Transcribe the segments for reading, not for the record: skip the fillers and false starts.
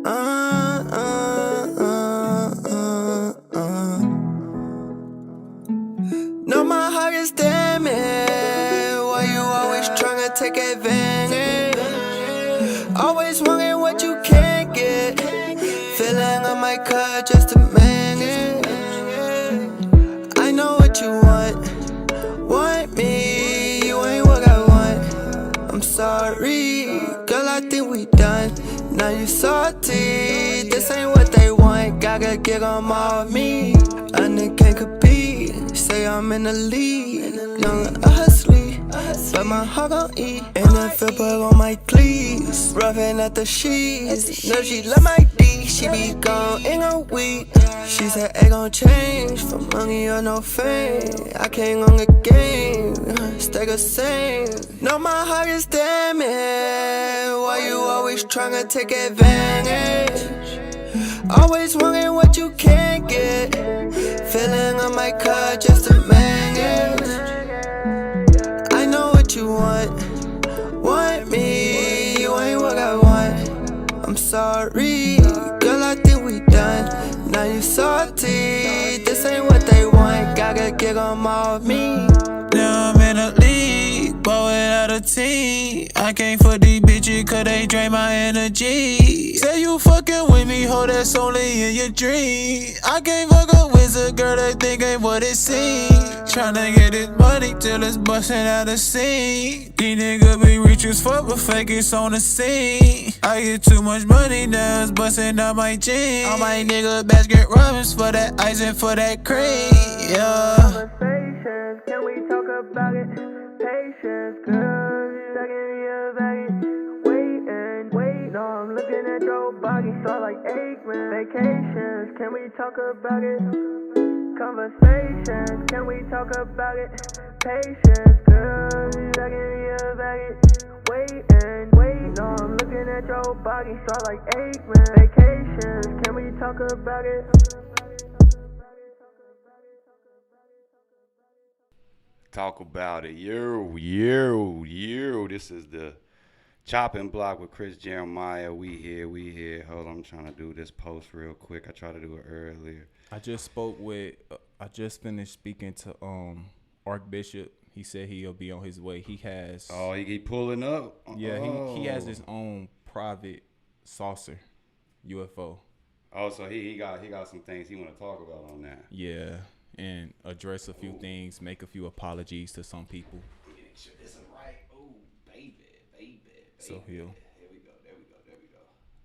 No, my heart is damaged. Why you always tryna take advantage? Always wanting what you can't get. Feeling I might cut just to manage. I know what you want me. You ain't what I want. I'm sorry, girl, I think we done. Now you salty, this ain't what they want. Gotta get them off me. A nigga can't compete, say I'm in the lead. Young hustly, but my heart gon' eat. And the flipper on my cleats, rubbing at the sheets. No, she love my D, she be gone in a week. She said it gon' change, for money or no fame. I can't on the game, stay the same. No, my heart is damaged. Why you always tryna take advantage? Always wanting what you can't get. Feeling I might cut just to manage. I know what you want me. You ain't what I want. I'm sorry, girl, I think we done. Now you salty, this ain't what they want. Gotta get them off me. Now I'm in a league, but without a team. I can't fuck these bitches cause they drain my energy. Say you fucking with me, ho, that's only in your dream. I can't fuck a wizard, girl, that thing ain't what it seems. Tryna get this money till it's bustin' out the scene. These niggas be rich as fuck, but fake it's on the scene. I get too much money now, it's bustin' out my jeans. All my niggas basket rubbers for that ice and for that cream, yeah. Can we talk about it? Patience, girl, second year back. Wait, no, I'm looking at your body, so like Aikman. Vacations, can we talk about it? Conversations, can we talk about it? Patience, girl, second year back. Wait, no, I'm looking at your body, so like Aikman. Vacations, can we talk about it? Talk about it. This is the Choppin block with Chris Jeremiah. We here. Hold on, I'm trying to do this post real quick. I tried to do it earlier. I just finished speaking to Archbishop. He said he'll be on his way. He has. Oh, he pulling up. Yeah, he has his own private saucer, UFO. Oh, so he got some things he want to talk about on that. Yeah. And address a few things, make a few apologies to some people. Make sure this is right. Oh, baby. So There we go.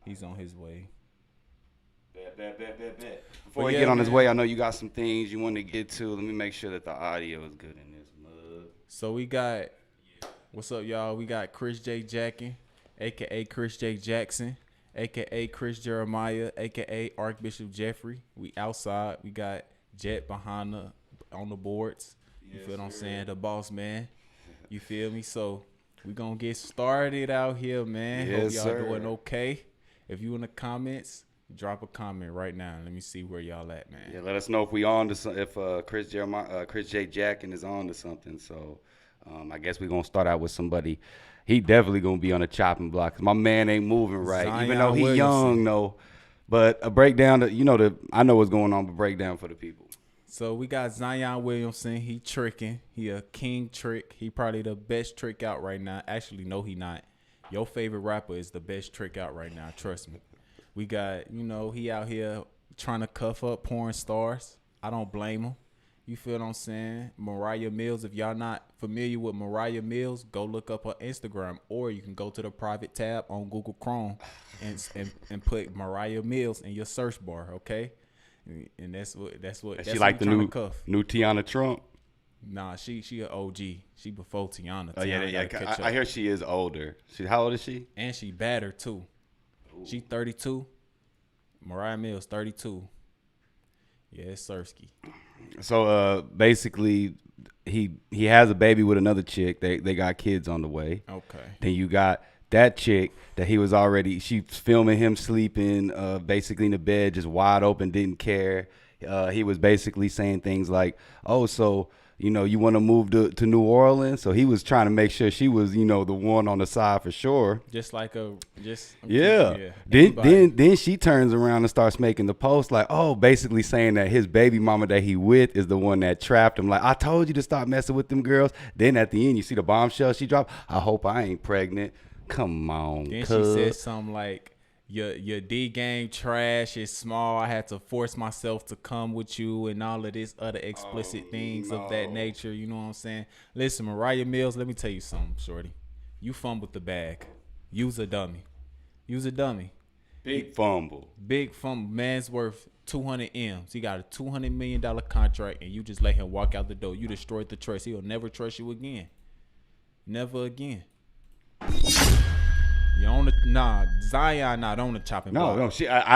He's on his way. Bet. Before we get on his way, I know you got some things you want to get to. Let me make sure that the audio is good in this mug. So we got, what's up, y'all? We got ChrisJayJackin, a.k.a. ChrisJayJackin, a.k.a. Chris Jeremiah, a.k.a. Archbishop Jeffrey. We outside. We got Jet behind on the boards. You feel what I'm saying? The boss man. You feel me? So we gonna get started out here, man. Yes, Hope y'all sir. doing okay. If you in the comments, drop a comment right now. Let me see where y'all at, man. Yeah, let us know if we on to if ChrisJayJackin is on to something. So I guess we're gonna start out with somebody. He definitely gonna be on a chopping block. 'Cause my man ain't moving right, Zion even though he Williamson. young though. But a breakdown, I know what's going on, but breakdown for the people. So we got Zion Williamson. He tricking. He a king trick. He probably the best trick out right now. Actually, no, he not. Your favorite rapper is the best trick out right now. Trust me. We got, he out here trying to cuff up porn stars. I don't blame him. You feel what I'm saying? Mariah Mills. If y'all not familiar with Mariah Mills, go look up her Instagram, or you can go to the private tab on Google Chrome and put Mariah Mills in your search bar. Okay. And that's what She like the new Tiana Trump. Nah, she an OG. She before Tiana. Oh yeah. I hear she is older. How old is she? And she better too. Ooh. She 32. Mariah Mills 32. Yeah, it's Sersky. So basically, he has a baby with another chick. They got kids on the way. Okay. Then you got that chick that she's filming him sleeping basically in the bed, just wide open, didn't care. He was basically saying things like, oh, so, you want to move to New Orleans. So he was trying to make sure she was, the one on the side for sure. Yeah. Then she turns around and starts making the post like, oh, basically saying that his baby mama that he with is the one that trapped him. Like, I told you to stop messing with them girls. Then at the end, you see the bombshell she dropped. I hope I ain't pregnant. Come on. Then she said something like, Your D game trash is small. I had to force myself to come with you and all of this other explicit things of that nature. You know what I'm saying? Listen, Mariah Mills, let me tell you something, shorty. You fumbled the bag. You's a dummy. Big fumble. Man's worth 200 M's. He got a $200 million contract, and you just let him walk out the door. You destroyed the trust. He'll never trust you again. Never again. Zion not on the chopping block. No,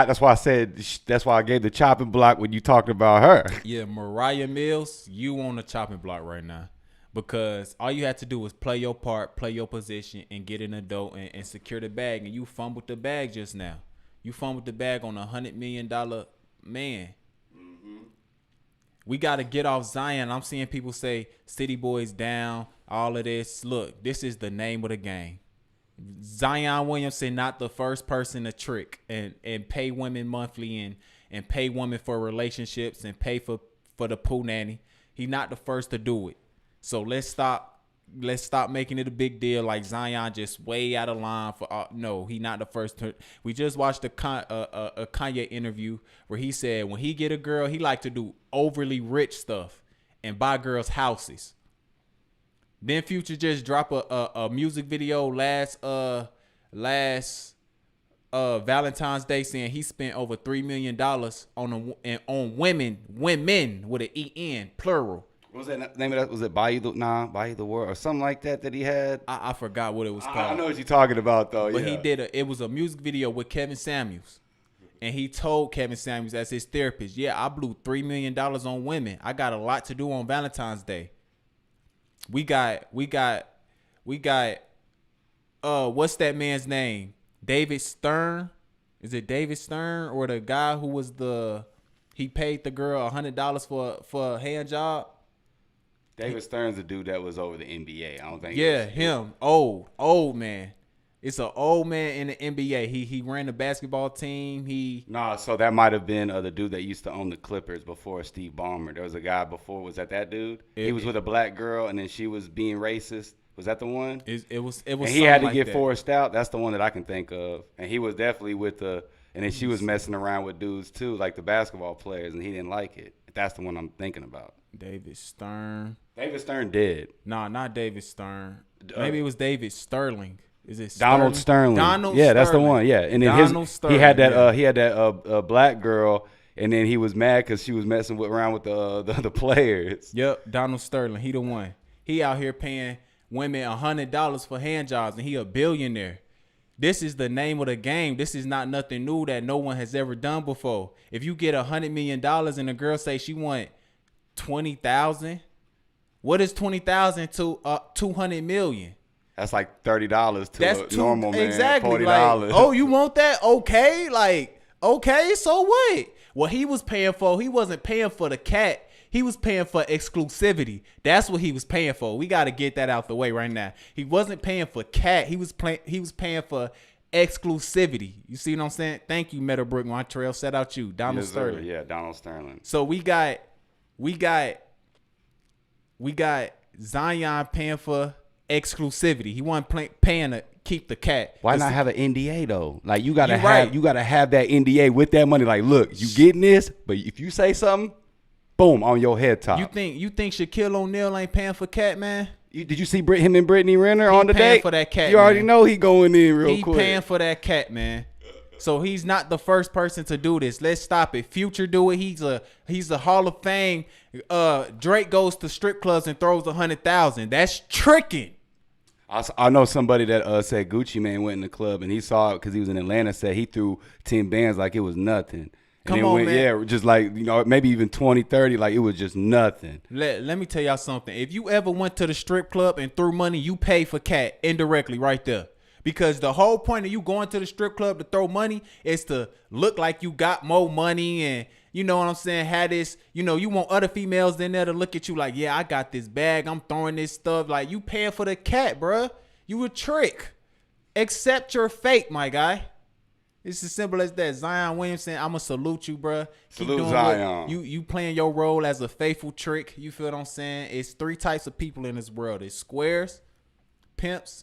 that's why I said. That's why I gave the chopping block when you talked about her. Yeah, Mariah Mills, you on the chopping block right now, because all you had to do was play your part, play your position, and get in the dough and secure the bag. And you fumbled the bag just now. You fumbled the bag on $100 million man. Mm-hmm. We got to get off Zion. I'm seeing people say City Boys down, all of this. Look, this is the name of the game. Zion Williamson not the first person to trick and pay women monthly and pay women for relationships and pay for the poo nanny. He not the first to do it. So let's stop making it a big deal like Zion just way out of line for no, he not the first to. We just watched a Kanye interview where he said when he get a girl, he like to do overly rich stuff and buy girls houses. Then Future just dropped a music video last Valentine's Day saying he spent over $3 million on women with an EN plural. What was that name of that? Was it Buy You the World or something like that he had? I forgot what it was called. I know what you're talking about though. But he did it was a music video with Kevin Samuels. And he told Kevin Samuels as his therapist, yeah, I blew $3 million on women. I got a lot to do on Valentine's Day. We got what's that man's name? David Stern? Is it David Stern or the guy who was he paid the girl $100 for a hand job? David Stern's the dude that was over the NBA. I don't think. Yeah, him. Old man. It's an old man in the NBA. He ran the basketball team. So that might have been the dude that used to own the Clippers before Steve Ballmer. There was a guy before. Was that dude? He was with a black girl, and then she was being racist. Was that the one? It was. And he had to get forced out. That's the one that I can think of. And he was definitely with and then she was messing around with dudes too, like the basketball players, and he didn't like it. That's the one I'm thinking about. David Stern. David Stern did. No, not David Stern. Maybe it was David Sterling. Is it Donald Sterling? Yeah, that's the one. Yeah, and then he had that black girl, and then he was mad because she was messing around with the players. Yep, Donald Sterling. He the one. He out here paying women $100 for hand jobs, and he a billionaire. This is the name of the game. This is not nothing new that no one has ever done before. If you get $100 million and a girl say she want $20,000, what is $20,000 to $200 million? That's like $30 to a normal man. Exactly. $40. Like, oh, you want that? Okay. Like, okay, so what? What he was paying for, he wasn't paying for the cat. He was paying for exclusivity. That's what he was paying for. We got to get that out the way right now. He wasn't paying for cat. He was paying for exclusivity. You see what I'm saying? Thank you, Meadowbrook Montreal. Shout out you, Donald Sterling. Yeah, Donald Sterling. So we got Zion paying for exclusivity. He wasn't paying to keep the cat. Why not have an NDA though? Like you gotta have that NDA with that money. Like, look, you getting this, but if you say something, boom, on your head top. You think Shaquille O'Neal ain't paying for cat, man? Did you see him and Brittany Renner on the date? He paying for that cat. You already know he going in real quick. He paying for that cat, man. So he's not the first person to do this. Let's stop it. Future do it. He's a Hall of Fame. Drake goes to strip clubs and throws 100,000. That's tricking. I know somebody that said Gucci Mane went in the club and he saw it because he was in Atlanta. Said he threw 10 bands like it was nothing. Come on, man. Yeah, just like, maybe even 20, 30, like it was just nothing. Let me tell y'all something. If you ever went to the strip club and threw money, you pay for cat indirectly right there. Because the whole point of you going to the strip club to throw money is to look like you got more money and, you know what I'm saying, had this, you know, you want other females in there to look at you like, yeah, I got this bag, I'm throwing this stuff. Like, you paying for the cat, bruh. You a trick. Accept your fate, my guy. It's as simple as that. Zion Williamson, I'ma salute you, bruh. Keep Salute doing Zion. You playing your role as a faithful trick. You feel what I'm saying? It's 3 types of people in this world. It's squares, pimps,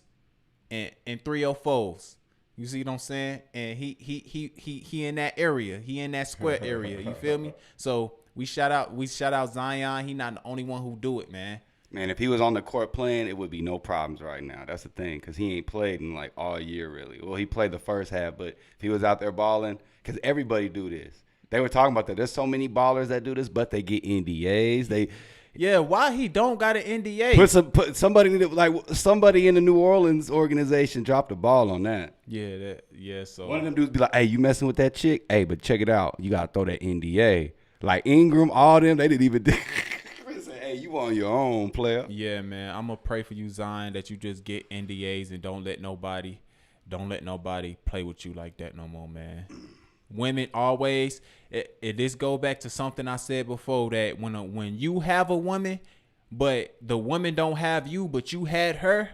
and 304s. You see what I'm saying? And he in that area. He in that square area. You feel me? So we shout out Zion. He not the only one who do it, man. Man, if he was on the court playing, it would be no problems right now. That's the thing, because he ain't played in like all year really. Well, he played the first half, but if he was out there balling, because everybody do this. They were talking about that. There's so many ballers that do this, but they get NDAs. Yeah, why he don't got an NDA? Put somebody in the New Orleans organization dropped the ball on that. Yeah, so One of them dudes be like, hey, you messing with that chick? Hey, but check it out. You got to throw that NDA. Like Ingram, all them, they didn't even say, hey, you on your own, player. yeah, man, I'm gonna pray for you, Zion, that you just get NDAs and don't let nobody play with you like that no more, man. Women always, this go back to something I said before, that when you have a woman, but the woman don't have you, but you had her,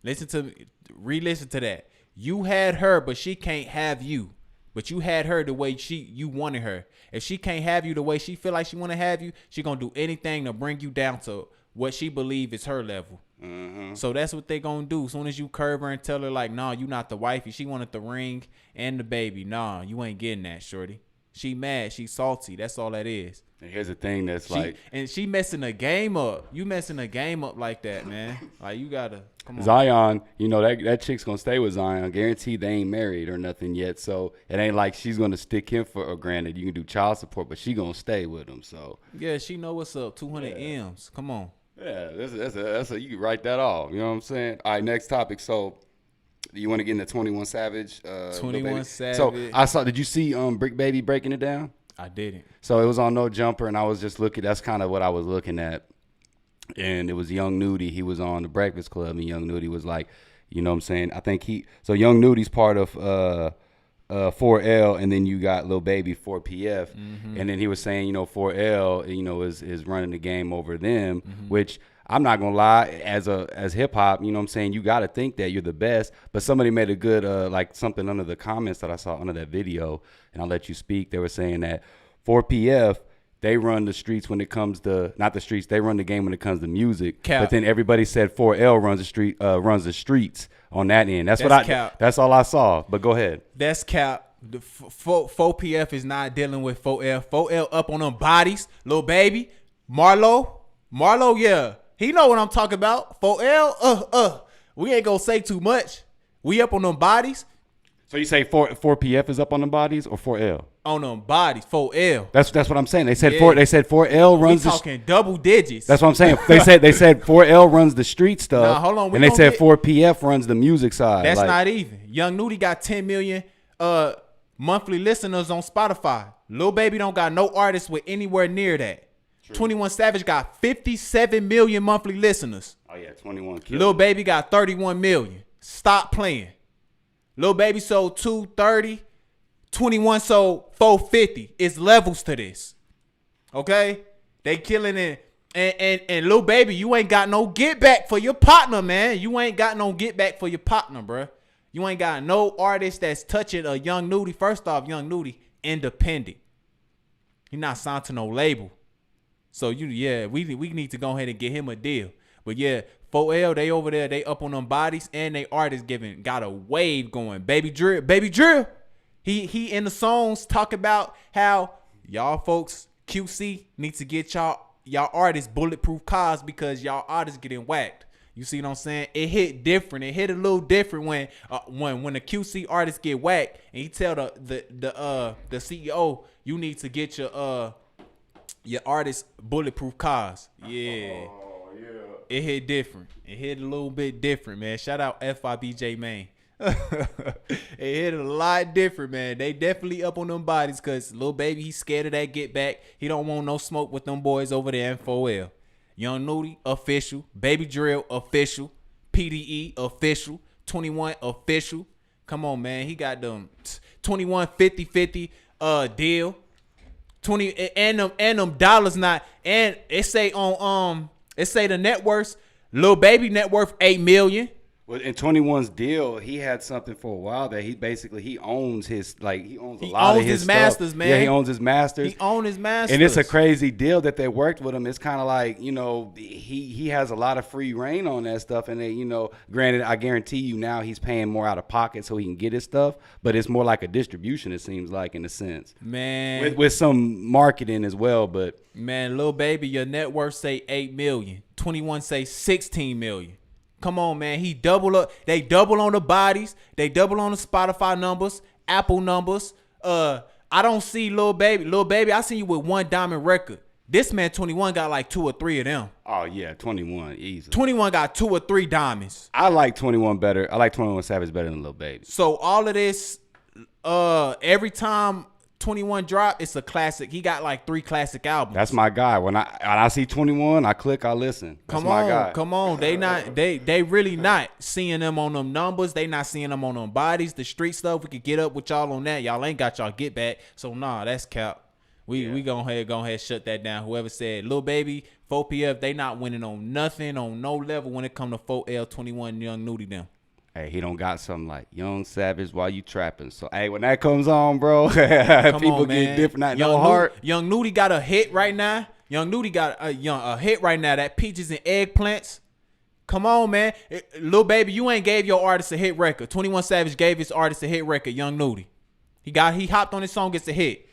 re-listen to that. You had her, but she can't have you. But you had her the way you wanted her. If she can't have you the way she feel like she want to have you, she gonna do anything to bring you down to what she believe is her level. Mm-hmm. So that's what they gonna do. As soon as you curve her and tell her like, nah, you not the wifey. She wanted the ring and the baby. Nah, you ain't getting that, shorty. She mad. She salty. That's all that is. And here's the thing that's she messing the game up. You messing the game up like that, man. Like, you gotta come on. Zion, you know, that chick's going to stay with Zion. Guaranteed they ain't married or nothing yet. So it ain't like she's going to stick him for, or granted, you can do child support, but she going to stay with him. So yeah, she know what's up. 200 M's. Come on. yeah, that's a you can write that off. You know what I'm saying? All right, next topic. So you want to get into 21 Savage? 21 Savage. So did you see Brick Baby breaking it down? I didn't. So it was on No Jumper, and I was just looking. That's kind of what I was looking at. And it was Young Nudy. He was on the Breakfast Club, and Young Nudy was like, you know what I'm saying? I think Young Nudy's part of 4L, and then you got Lil Baby 4PF. Mm-hmm. And then he was saying, you know, 4L, you know, is running the game over them, mm-hmm. which I'm not gonna lie, as hip hop, you know what I'm saying, you gotta think that you're the best. But somebody made a good like something under the comments that I saw under that video, and I'll let you speak. They were saying that 4PF, they run the streets when it comes to, not the streets, they run the game when it comes to music. Cap. But then everybody said 4L runs the streets on that end. That's all I saw. But go ahead. That's cap. The 4PF is not dealing with 4L. 4L up on them bodies. Lil Baby, Marlo, yeah. He know what I'm talking about. 4L, we ain't gonna say too much. We up on them bodies. So you say 4PF is up on them bodies or 4L? On them bodies, 4L. That's what I'm saying. They said 4L runs. We talking double digits. That's what I'm saying. They said 4L runs the street stuff. Nah, hold on. And they said 4PF runs the music side. That's not even. Young Nudy got 10 million monthly listeners on Spotify. Lil Baby don't got no artist with anywhere near that. True. 21 Savage got 57 million monthly listeners. Oh yeah, 21. Lil Baby got 31 million. Stop playing. Lil Baby sold 230. 21 sold 450. It's levels to this. Okay? They killing it. And Lil Baby, you ain't got no get back for your partner, man. You ain't got no get back for your partner, bruh. You ain't got no artist that's touching a Young Nudy. First off, Young Nudy, independent. He not signed to no label. So we need to go ahead and get him a deal. But yeah, 4L, they over there, they up on them bodies, and they artists got a wave going. Baby Drill. He in the songs talk about how y'all folks, QC, need to get y'all artists bulletproof cars because y'all artists getting whacked. You see what I'm saying? It hit different. It hit a little different when the QC artists get whacked, and he tell the CEO, you need to get your artists bulletproof cars. Yeah. Oh, yeah. It hit different. It hit a little bit different, man. Shout out FIBJ Main. It hit a lot different, man. They definitely up on them bodies because Lil Baby, he's scared of that get back. He don't want no smoke with them boys over there in 4L. Young Nudy, official. Baby Drill, official. PDE, official. 21 official. Come on, man. He got them 21 50 deal. 20 and them dollars not, and it say on it say the net worth, Lil Baby net worth $8 million. Well, in 21's deal, he had something for a while that he owns his, like, he owns a lot of his stuff. Masters, man. Yeah, he owns his masters. He owns his masters. And it's a crazy deal that they worked with him. It's kind of like, you know, he has a lot of free reign on that stuff. And they, you know, granted, I guarantee you now he's paying more out of pocket so he can get his stuff. But it's more like a distribution, it seems like, in a sense. Man. With some marketing as well, but. Man, Lil Baby, your net worth say $8 million. 21 say $16 million. Come on, man. He double up. They double on the bodies. They double on the Spotify numbers, Apple numbers. I don't see Lil Baby. Lil Baby, I see you with one diamond record. This man, 21, got like 2 or 3 of them. Oh, yeah, 21, easy. 21 got 2 or 3 diamonds. I like 21 better. I like 21 Savage better than Lil Baby. So all of this, every time 21 drop, it's a classic. He got like 3 classic albums. That's my guy. When I see 21, I click, I listen. That's my guy. Come on. They really not seeing them on them numbers. They not seeing them on them bodies. The street stuff, we could get up with y'all on that. Y'all ain't got y'all get back. So nah, that's cap. We go ahead, shut that down. Whoever said Lil Baby, 4PF, they not winning on nothing, on no level when it come to 4L21 Young Nudy them. Hey, he don't got something like Young Savage while you trapping. So, hey, when that comes on, bro, people get different. Not no heart. Young Nudy got a hit right now. Young Nudy got a hit right now. That Peaches and Eggplants. Come on, man. Lil Baby, you ain't gave your artist a hit record. 21 Savage gave his artist a hit record, Young Nudy. He hopped on his song, gets a hit.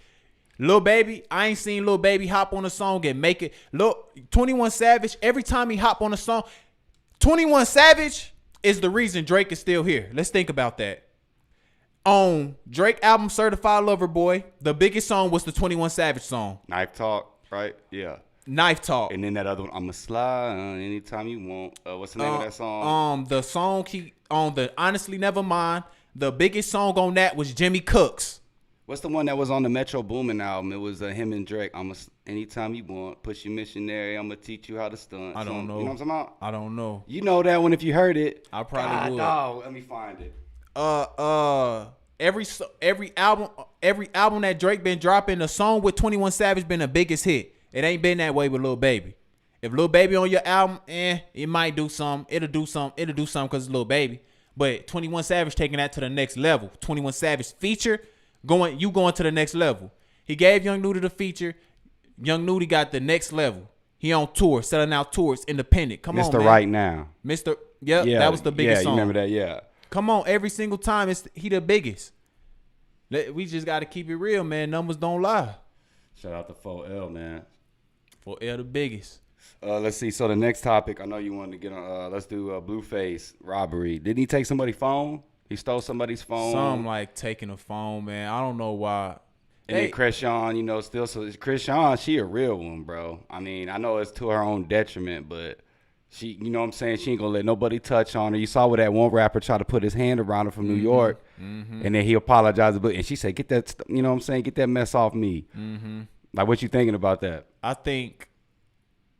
Lil Baby, I ain't seen Lil Baby hop on a song and make it. Look, 21 Savage, every time he hop on a song, 21 Savage is the reason Drake is still here. Let's think about that. On Drake album Certified Lover Boy, the biggest song was the 21 Savage song. Knife Talk, right? Yeah. Knife Talk. And then that other one, I'ma slide anytime you want. What's the name of that song? The song on the Honestly Nevermind, the biggest song on that was Jimmy Cooks. What's the one that was on the Metro Boomin album? It was him and Drake. Anytime you want, push your missionary. I'ma teach you how to stunt. I don't know. You know what I'm talking about? I don't know. You know that one if you heard it. I probably would. Oh, let me find it. Every album that Drake been dropping, the song with 21 Savage been the biggest hit. It ain't been that way with Lil Baby. If Lil Baby on your album, it might do some. It'll do some because it's Lil Baby. But 21 Savage taking that to the next level. 21 Savage feature. Going to the next level. He gave Young Nudy the feature. Young Nudy got the next level. He on tour, selling out tours, independent. Come on, man. Mr. Right Now. Yeah, that was the biggest song. Yeah, you remember that? Yeah. Come on, every single time he the biggest. We just got to keep it real, man. Numbers don't lie. Shout out to 4L, man. 4L the biggest. Let's see. So the next topic, I know you wanted to get on. Let's do Blueface robbery. Didn't he take somebody's phone? He stole somebody's phone. Something like taking a phone, man. I don't know why. And then Chrisean, still. So Chrisean, she a real one, bro. I mean, I know it's to her own detriment, but she, you know what I'm saying? She ain't going to let nobody touch on her. You saw what that one rapper tried to put his hand around her from New York. Mm-hmm. And then he apologized. And she said, get that, you know what I'm saying? Get that mess off me. Mm-hmm. Like, what you thinking about that?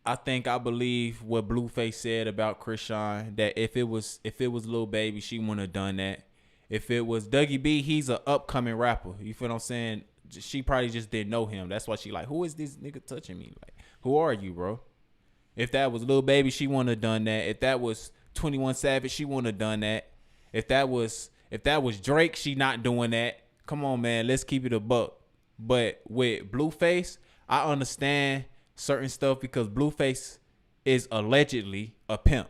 I believe what Blueface said about Chrisean, that if it was Lil Baby, she wouldn't have done that. If it was Dougie B, he's an upcoming rapper. You feel what I'm saying? She probably just didn't know him. That's why she like, who is this nigga touching me? Like, who are you, bro? If that was Lil Baby, she wouldn't have done that. If that was 21 Savage, she wouldn't have done that. If that was Drake, she not doing that. Come on, man. Let's keep it a buck. But with Blueface, I understand certain stuff because Blueface is allegedly a pimp.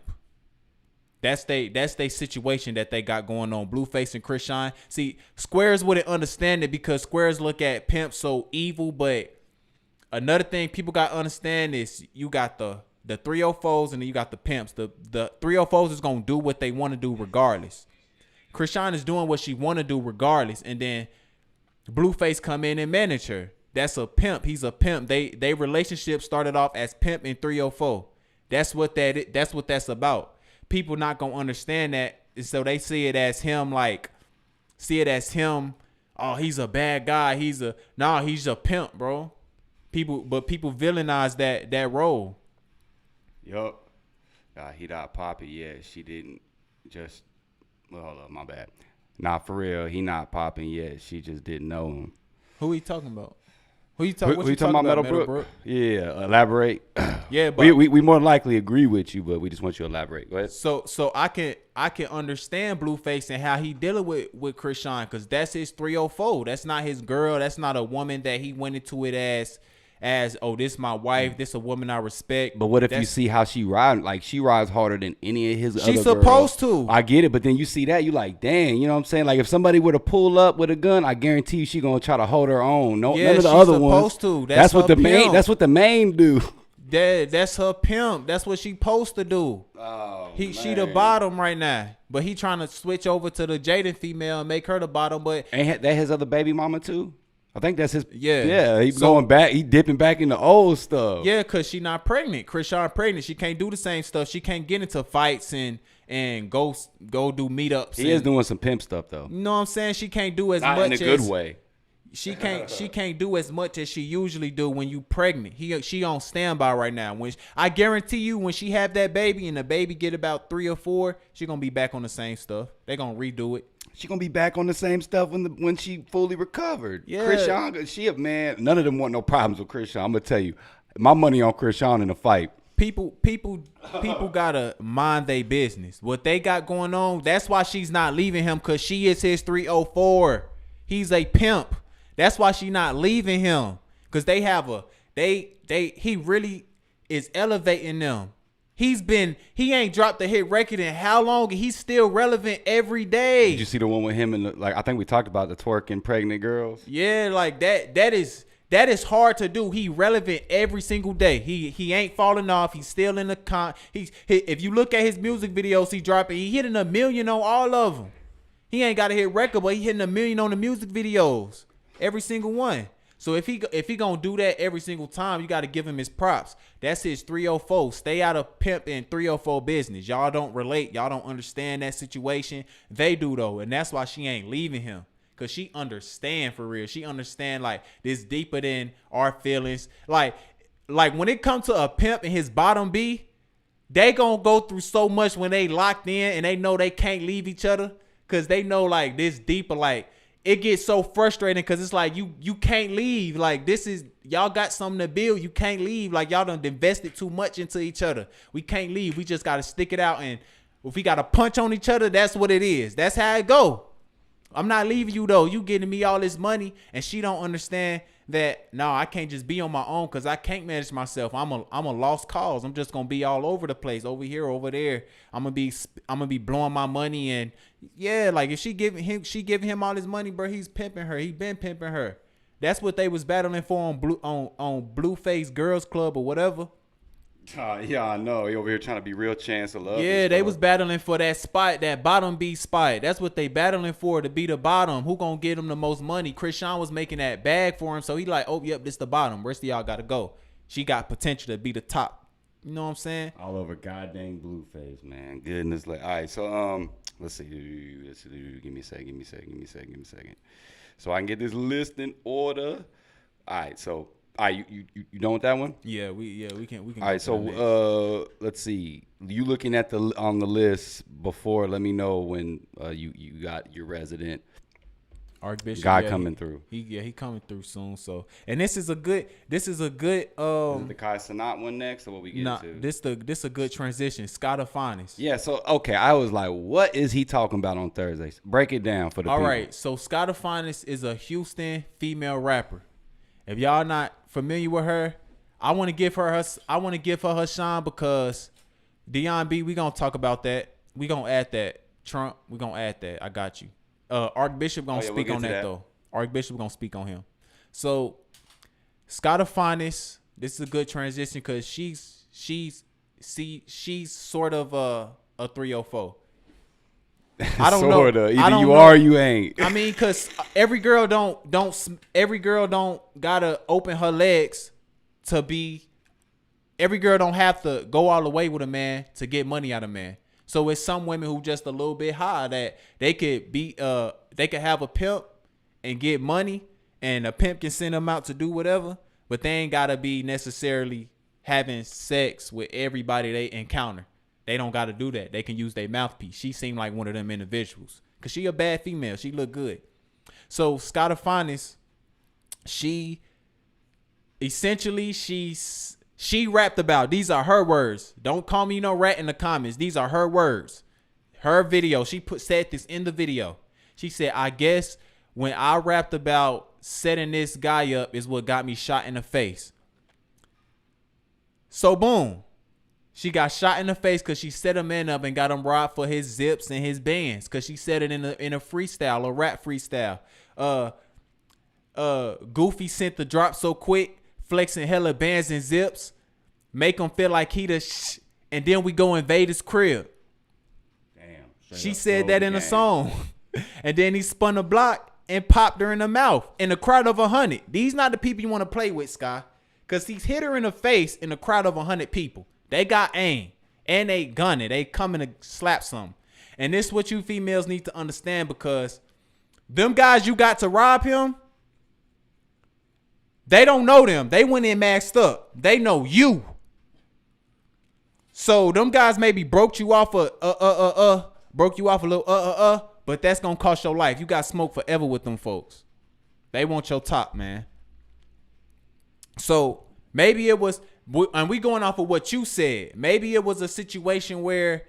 That's they situation that they got going on. Blueface and Chrisean. See, Squares wouldn't understand it because Squares look at pimp so evil. But another thing people got to understand is you got the 304s and then you got the pimps. The 304s is gonna do what they want to do regardless. Chrisean is doing what she want to do regardless, and then Blueface come in and manage her. That's a pimp. He's a pimp. They relationship started off as pimp and 304. That's what that's about. People not gonna understand that, so they see it as him. Oh, he's a bad guy. He's a pimp, bro. People villainize that role. Yup. He not Poppy. Yeah, she didn't just Well, hold up, my bad. Nah, for real, he not popping yet. She just didn't know him. Who he talking about? Who you Who you talking about, Meadowbrook? Yeah, elaborate. Yeah, but we more than likely agree with you, but we just want you to elaborate. Go ahead. So I can understand Blueface and how he dealing with Chrisean, because that's his 304. That's not his girl. That's not a woman that he went into it as oh, this my wife. This a woman I respect. But what if you see how she ride? Like, she rides harder than any of his other She's girls. supposed to. I get it, but then you see that, you like, dang, you know what I'm saying? Like, if somebody were to pull up with a gun, I guarantee you she gonna try to hold her own. None of the other ones. Supposed to. That's what her the main. pimp. That's what the main do. That's her pimp. That's what she supposed to do. Oh, She the bottom right now, but he trying to switch over to the Jaden female and make her the bottom. But Ain't that his other baby mama too? I think that's his. Yeah. Yeah, he going back. He dipping back in the old stuff. yeah, cause she not pregnant. Chrisean pregnant. She can't do the same stuff. She can't get into fights and go do meetups. He is doing some pimp stuff though. You know what I'm saying? She can't do as Not much in a good as way. she can't do as much as she usually do when you pregnant. She on standby right now. I guarantee you, when she have that baby and the baby get about 3 or 4, she gonna be back on the same stuff. They gonna redo it. She gonna be back on the same stuff when she fully recovered. Yeah. Chrisean, she a man. None of them want no problems with Chrisean. I'm gonna tell you, my money on Chrisean in a fight. People gotta mind their business. What they got going on, that's why she's not leaving him, because she is his 304. He's a pimp. That's why she not leaving him, because they have he really is elevating them. He ain't dropped a hit record in how long, and he's still relevant every day. Did you see the one with him and I think we talked about the twerking pregnant girls? Yeah, like that is hard to do. He relevant every single day. He ain't falling off. He's still in the if you look at his music videos he hitting 1 million on all of them. He ain't got a hit record, but he hitting 1 million on the music videos. Every single one. So if he gonna do that every single time, you got to give him his props. That's his 304. Stay out of pimp and 304 business. Y'all don't relate. Y'all don't understand that situation. They do though, and that's why she ain't leaving him. Cause she understand for real. She understand like this deeper than our feelings. Like when it comes to a pimp and his bottom B, they gonna go through so much when they locked in and they know they can't leave each other. Cause they know like this deeper, like it gets so frustrating because it's like you can't leave. Like this is y'all got something to build. You can't leave. Like y'all done invested too much into each other. We can't leave. We just gotta stick it out, and if we gotta punch on each other, that's what it is. That's how it go. I'm not leaving you though. You getting me all this money, and she don't understand that. No, I can't just be on my own because I can't manage myself. I'm a lost cause. I'm just gonna be all over the place, over here, over there. I'm gonna be blowing my money, and yeah, like if she giving him all his money, bro, he's pimping her. He been pimping her. That's what they was battling for on Blueface Girls Club or whatever. Yeah, I know. He over here trying to be real chance of love. Yeah, they was battling for that spot, that bottom B spot. That's what they battling for, to be the bottom. Who gonna get him the most money? Chrisean was making that bag for him, so he like, oh, yep, this the bottom. Rest of y'all gotta go. She got potential to be the top. You know what I'm saying? All over goddamn Blueface, man. Goodness. All right, so let's see. Give me a second. So I can get this list in order. All right, so. All right, you done with that one? Yeah, we can. All right, so let's see. You looking at on the list before? Let me know when you got your resident Archbishop guy coming through. He coming through soon. So, and this is a good. Is it the Kai Sanat one next, or what we get to? This a good transition. Skye Finance. Yeah. So okay, I was like, what is he talking about on Thursdays? Break it down for the people. All right. So Skye Finance is a Houston female rapper. If y'all not familiar with her, I want to give her her shine because Dion B, we gonna talk about that. We gonna add that. Trump, we gonna add that. I got you. Archbishop gonna speak on that though. Archbishop gonna speak on him. So Skye Finance, this is a good transition because she's sort of a 304. I don't know. Either you are or you ain't. I mean, cause every girl don't gotta open her legs to be. Every girl don't have to go all the way with a man to get money out of a man. So it's some women who just a little bit high that they could have a pimp and get money, and a pimp can send them out to do whatever, but they ain't gotta be necessarily having sex with everybody they encounter. they don't got to do that. They can use their mouthpiece. She seemed like one of them individuals because she a bad female. She look good. So Skye Finance, she essentially she rapped about, these are her words. Don't call me no rat in the comments. These are her words. Her video. She said this in the video. She said, I guess when I rapped about setting this guy up is what got me shot in the face. So boom. She got shot in the face because she set a man up and got him robbed for his zips and his bands. Because she said it in a freestyle, a rap freestyle. Goofy sent the drop so quick, flexing hella bands and zips, make him feel like he the and then we go invade his crib. Damn. She said that in a song. And then he spun a block and popped her in the mouth in a crowd of 100. These not the people you want to play with, Skye. Because he's hit her in the face in a crowd of 100 people. They got aim. And they gunning. They coming to slap something. And this is what you females need to understand, because them guys you got to rob him, they don't know them. They went in maxed up. They know you. So them guys maybe broke you off broke you off a little but that's gonna cost your life. You got smoke forever with them folks. They want your top, man. So maybe it was, and we going off of what you said. Maybe it was a situation where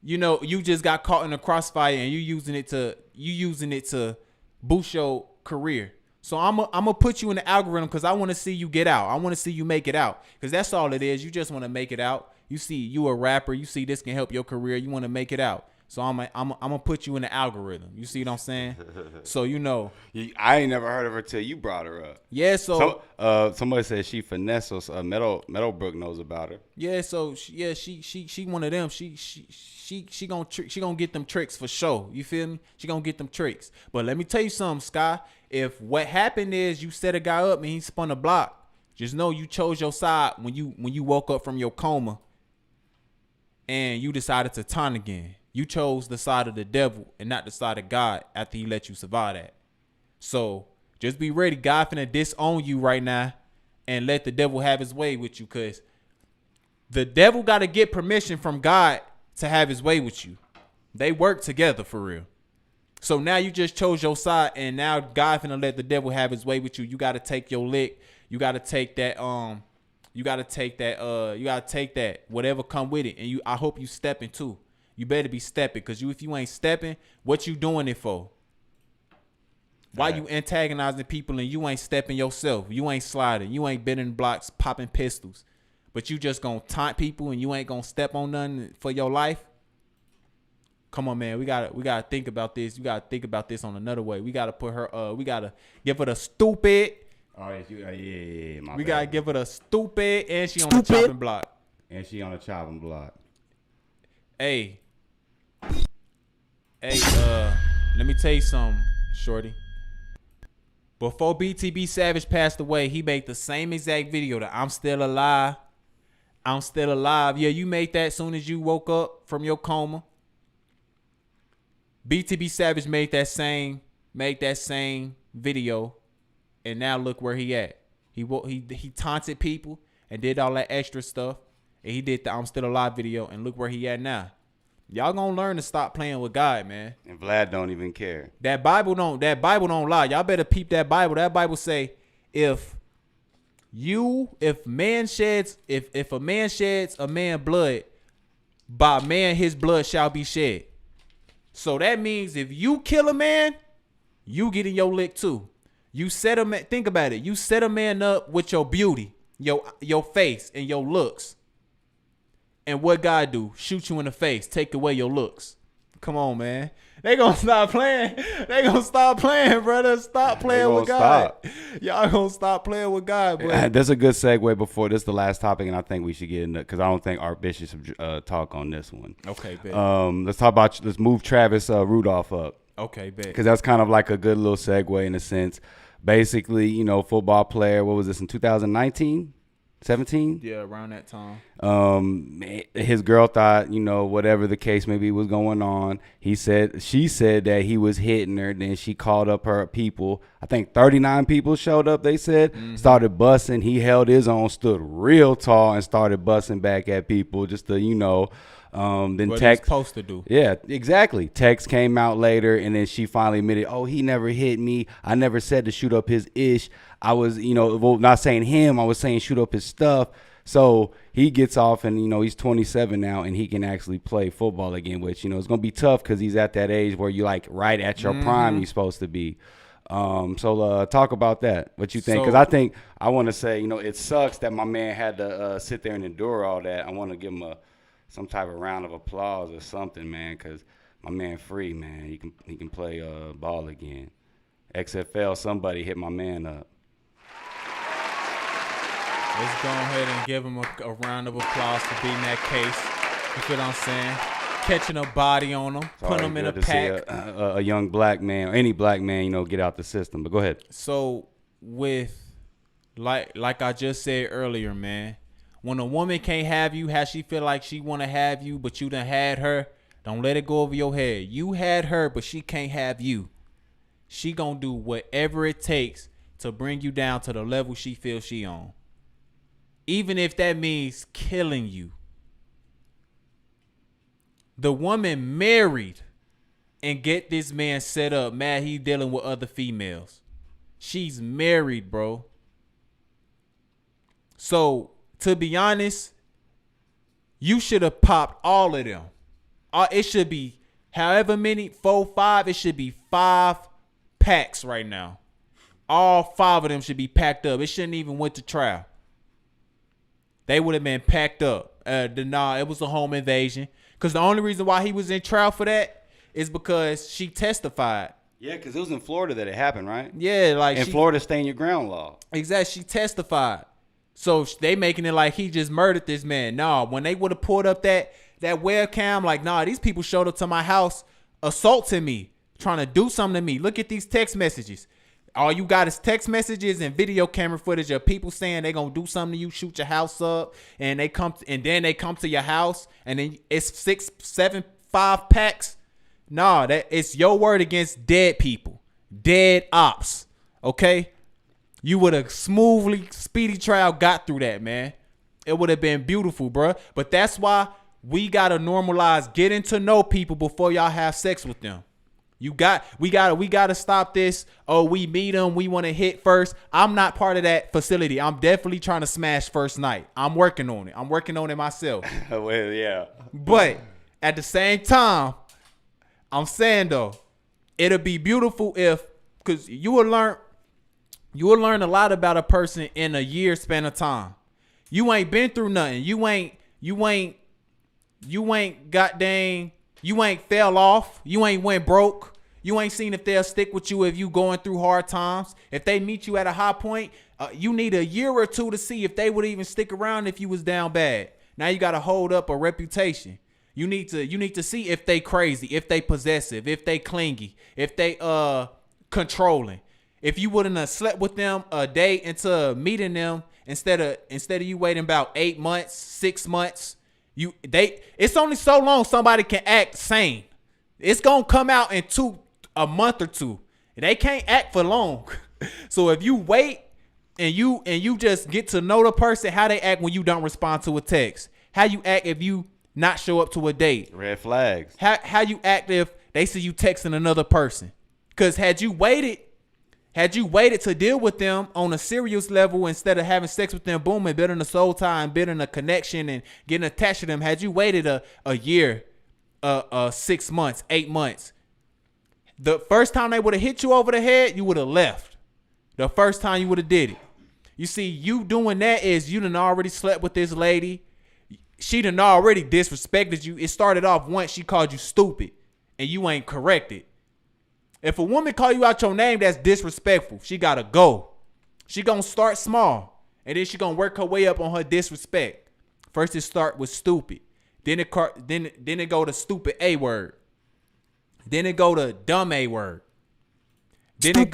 you know, you just got caught in a crossfire and you using it to boost your career. So I'm gonna put you in the algorithm because I want to see you get out. I want to see you make it out, because that's all it is. You just want to make it out. You see, you a rapper. You see this can help your career. You want to make it out. So I'm gonna put you in the algorithm. You see what I'm saying? So you know. I ain't never heard of her till you brought her up. Yeah. So somebody said she finesse. So Meadowbrook knows about her. Yeah. So she one of them. She gonna get them tricks for sure. You feel me? She gonna get them tricks. But let me tell you something, Skye. If what happened is you set a guy up and he spun a block, just know you chose your side when you woke up from your coma and you decided to turn again. You chose the side of the devil and not the side of God after he let you survive that. So just be ready. God finna disown you right now and let the devil have his way with you, because the devil got to get permission from God to have his way with you. They work together for real. So now you just chose your side, and now God finna let the devil have his way with you. You got to take your lick. You got to take that you got to take that whatever come with it. And I hope you stepping too. You better be stepping, because if you ain't stepping, what you doing it for? Why you antagonizing people and you ain't stepping yourself? You ain't sliding. You ain't bending blocks, popping pistols. But you just gonna taunt people and you ain't gonna step on nothing for your life? Come on, man. We gotta think about this. You gotta think about this on another way. We gotta put her. We gotta give her the stupid. All right, yeah. We gotta give her the stupid, and she on the chopping block. And she on the chopping block. Hey, let me tell you something, shorty. Before BTB Savage passed away, he made the same exact video that I'm still alive. I'm still alive. Yeah, you made that soon as you woke up from your coma. BTB Savage made that same video, and now look where he at. He taunted people and did all that extra stuff, and he did the I'm Still Alive video, and look where he at now. Y'all gonna learn to stop playing with God, man. And Vlad don't even care. That Bible don't lie. Y'all better peep that Bible. That Bible say, if a man sheds a man blood, by man his blood shall be shed. So that means if you kill a man, you getting your lick too. You set a man, think about it. You set a man up with your beauty, your face, and your looks. And what God do? Shoot you in the face, take away your looks. Come on, man. They gonna stop playing. They gonna stop playing, brother. Stop playing with God. Y'all gonna stop playing with God, bro. That's a good segue before this is the last topic, and I think we should get into, because I don't think Art Bishop should talk on this one. Okay, bet. Let's move Travis Rudolph up. Okay, bet. Because that's kind of like a good little segue in a sense. Basically, football player. What was this in 2019? 17? Yeah, around that time. His girl thought, whatever the case maybe was going on. She said that he was hitting her. Then she called up her people. I think 39 people showed up, they said, started busting. He held his own, stood real tall and started busting back at people just to, then What text he's supposed to do. Yeah, exactly. Text came out later, and then she finally admitted, "Oh, he never hit me. I never said to shoot up his ish. I was, not saying him. I was saying shoot up his stuff." So he gets off, and he's 27 now, and he can actually play football again. Which it's gonna be tough because he's at that age where you like right at your prime. You're supposed to be. So talk about that. What you think? Because I want to say, it sucks that my man had to sit there and endure all that. I want to give him some type of round of applause or something, man, because my man free, man. He can play ball again. XFL, somebody hit my man up. Let's go ahead and give him a round of applause for beating that case. You feel what I'm saying? Catching a body on him, putting him in a pack. A young black man, or any black man, get out the system. But go ahead. So with, like I just said earlier, man, when a woman can't have you, how she feel like she want to have you, but you done had her, don't let it go over your head. You had her, but she can't have you. She gonna do whatever it takes to bring you down to the level she feels she on. Even if that means killing you. The woman married and get this man set up, mad he dealing with other females. She's married, bro. So, to be honest, you should have popped all of them. It should be however many, 4, 5, it should be 5 packs right now. All 5 of them should be packed up. It shouldn't even went to trial. They would have been packed up. It was a home invasion. Because the only reason why he was in trial for that is because she testified. Yeah, because it was in Florida that it happened, right? Yeah, like in Florida, stand your ground law. Exactly. She testified. So they making it like he just murdered this man. No, when they would have pulled up that webcam, like, nah, these people showed up to my house assaulting me, trying to do something to me. Look at these text messages. All you got is text messages and video camera footage of people saying they gonna do something to you, shoot your house up, and then they come to your house, and then it's 6, 7, 5 packs. Nah, that it's your word against dead people, dead ops. Okay, you would have smoothly, speedy trial got through that, man. It would have been beautiful, bro. But that's why we gotta normalize getting to know people before y'all have sex with them. We gotta stop this. Oh, we meet them, we want to hit first. I'm not part of that facility. I'm definitely trying to smash first night. I'm working on it. I'm working on it myself. Well, yeah. But at the same time, I'm saying though, it'll be beautiful because you will learn a lot about a person in a year span of time. You ain't been through nothing. You ain't goddamn. You ain't fell off. You ain't went broke. You ain't seen if they'll stick with you if you going through hard times. If they meet you at a high point, you need a year or 2 to see if they would even stick around if you was down bad. Now you got to hold up a reputation. You need to see if they crazy, if they possessive, if they clingy, if they controlling. If you wouldn't have slept with them a day into meeting them instead of you waiting about 8 months, 6 months. It's only so long somebody can act sane. It's gonna come out in a month or 2. They can't act for long. So if you wait and you just get to know the person, how they act when you don't respond to a text, how you act if you not show up to a date, red flags, how you act if they see you texting another person. Because had you waited to deal with them on a serious level instead of having sex with them, boom, and building a soul tie and building a connection and getting attached to them, had you waited a year, 6 months, 8 months, the first time they would have hit you over the head, you would have left. The first time you would have did it. You see, you doing that is you done already slept with this lady. She done already disrespected you. It started off once she called you stupid and you ain't corrected. If a woman call you out your name, that's disrespectful. She gotta go. She gonna start small, and then she gonna work her way up on her disrespect. First, it start with stupid. Then it go to stupid A word. Then it go to dumb A word. Then it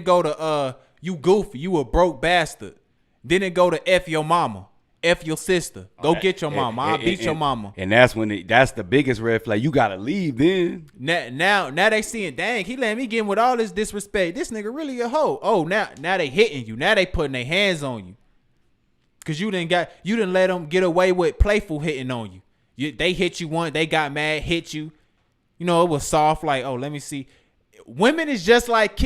go to you goofy, you a broke bastard. Then it go to F your mama. F your sister. Go get your mama. I'll beat your mama. And that's when that's the biggest red flag. You gotta leave then. Now they seeing, dang, he letting me get in with all this disrespect. This nigga really a hoe. Oh, now they hitting you. Now they putting their hands on you. Cause you didn't let them get away with playful hitting on you. They hit you once, they got mad, hit you. You know, it was soft, like, oh, let me see. Women is just like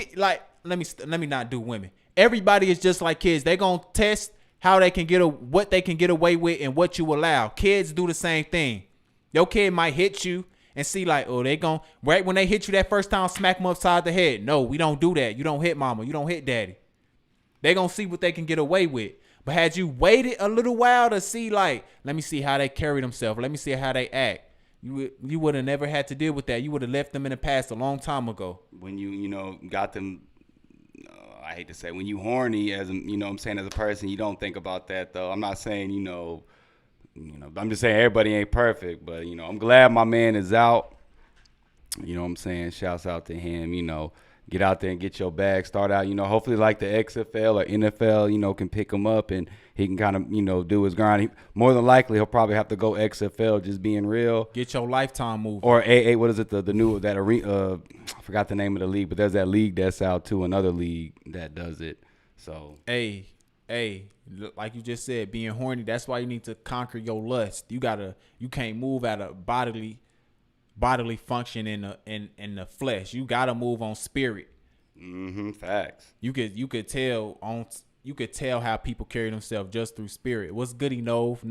let me not do women. Everybody is just like kids. They gonna test how they can what they can get away with and what you allow. Kids do the same thing. Your kid might hit you and see like, oh, they gon' right when they hit you that first time, smack them upside the head. No, we don't do that. You don't hit mama. You don't hit daddy. They gonna see what they can get away with. But had you waited a little while to see like, let me see how they carry themselves. Let me see how they act. You would have never had to deal with that. You would have left them in the past a long time ago. When you got them. I hate to say, when you horny as I'm saying, as a person, you don't think about that though. I'm not saying, I'm just saying everybody ain't perfect, but I'm glad my man is out. You know what I'm saying? Shouts out to him, get out there and get your bag. Start out, hopefully like the XFL or NFL, can pick him up and he can kind of, do his grind. More than likely, he'll probably have to go XFL, just being real. Get your lifetime moving. Or AA, what is it, the new, that arena, I forgot the name of the league, but there's that league that's out too, another league that does it. So. Hey, like you just said, being horny, that's why you need to conquer your lust. You can't move at a bodily function in the flesh. You gotta move on spirit. Facts. You could tell how people carry themselves just through spirit. What's goody, Nove?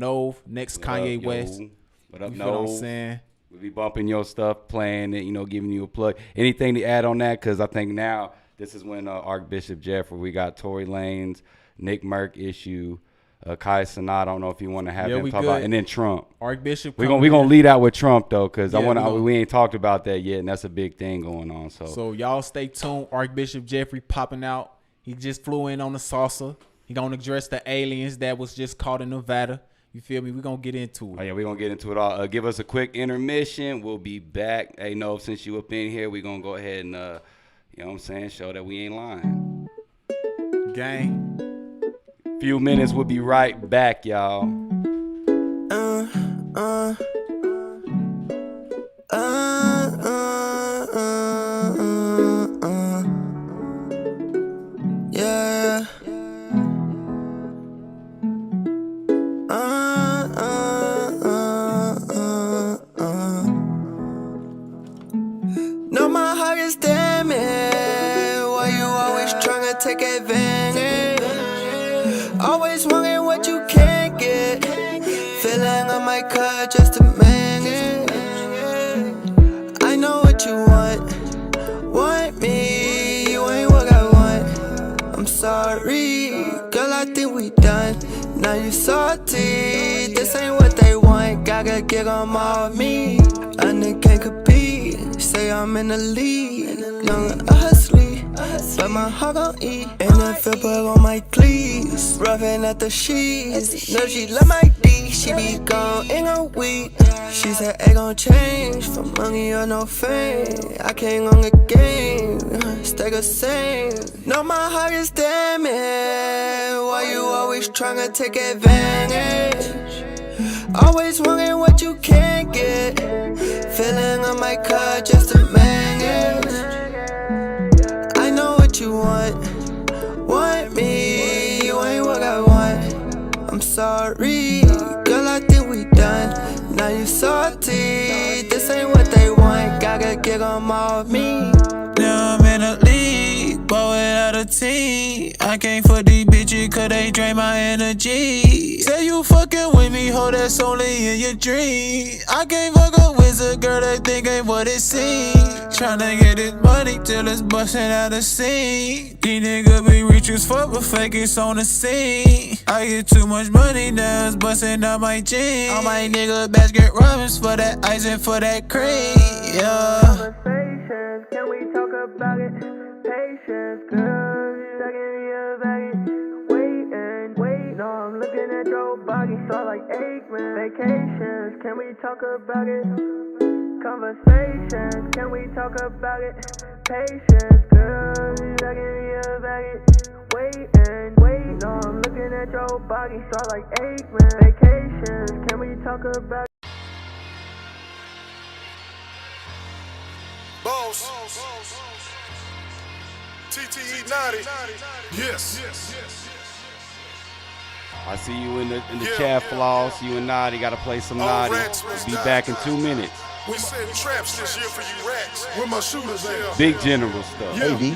Next what Kanye up, West. What up, you Nove? Know what I'm saying? We'll be bumping your stuff, playing it, giving you a plug. Anything to add on that? Because I think now this is when Archbishop Jeffrey, we got Tory Lanez, Nick Merck issue, Kai Cenat, I don't know if you want to have him talk about, and then Trump. Archbishop. We're gonna lead out with Trump though, because we ain't talked about that yet, and that's a big thing going on. So y'all stay tuned. Archbishop Jeffrey popping out. He just flew in on the saucer. He gonna address the aliens that was just caught in Nevada. You feel me? We're gonna get into it. Oh yeah, we're gonna get into it all. Give us a quick intermission. We'll be back. Hey, no, since you up in here, we're gonna go ahead and you know what I'm saying, show that we ain't lying. Gang. Few minutes, we'll be right back, y'all. Yeah. No, my heart is damaged. Why you always trying to take advantage? Always wanting what you can't get. Feeling I might cut just to manage. I know what you want me. You ain't what I want. I'm sorry, girl, I think we done. Now you salty, this ain't what they want. Gotta get them all of me. A nigga can't compete, say I'm in the lead. Young hustly, but my heart gon' eat. And the flipper on my cleats, rubbing at the sheets. Know she love my D, she be gone in a week. She said it gon' change, for money or no fame. I can't on the game, stay the same. No, my heart is damaged. Why you always tryna take advantage? Always wanting what you can't get. Feeling I might cut just to manage. I know what you want me. You ain't what I want. I'm sorry, girl, I think we done. Now you salty, this ain't what they want. Gotta get them all of me. Now I'm in a league, but without a team. I can't fuck these bitches cause they drain my energy. Say you fucking with me, ho, that's only in your dream. I can't fuck a wizard, girl, that thing ain't what it seems. Tryna get this money till it's busting out the scene. These niggas be rich as fuck, but fake it's on the scene. I get too much money now, it's busting out my jeans. All my niggas basket Robbins for that ice and for that cream, yeah. Can we talk about it? Patience, girl, second year baggage. Wait, no, I'm looking at your body, so like Aikman. Vacations, can we talk about it? Conversations, can we talk about it? Patience, girl, second year baggage. Wait, no, I'm looking at at your body, start like 8 man. Vacations, can we talk about Boss. TTE Nudy. Yes. I see you in the chat, Floss. You and Nudy got to play some Nudy. Be back in 2 minutes. We set traps this year for you rats. Where my shooters at? Big general stuff. Yeah.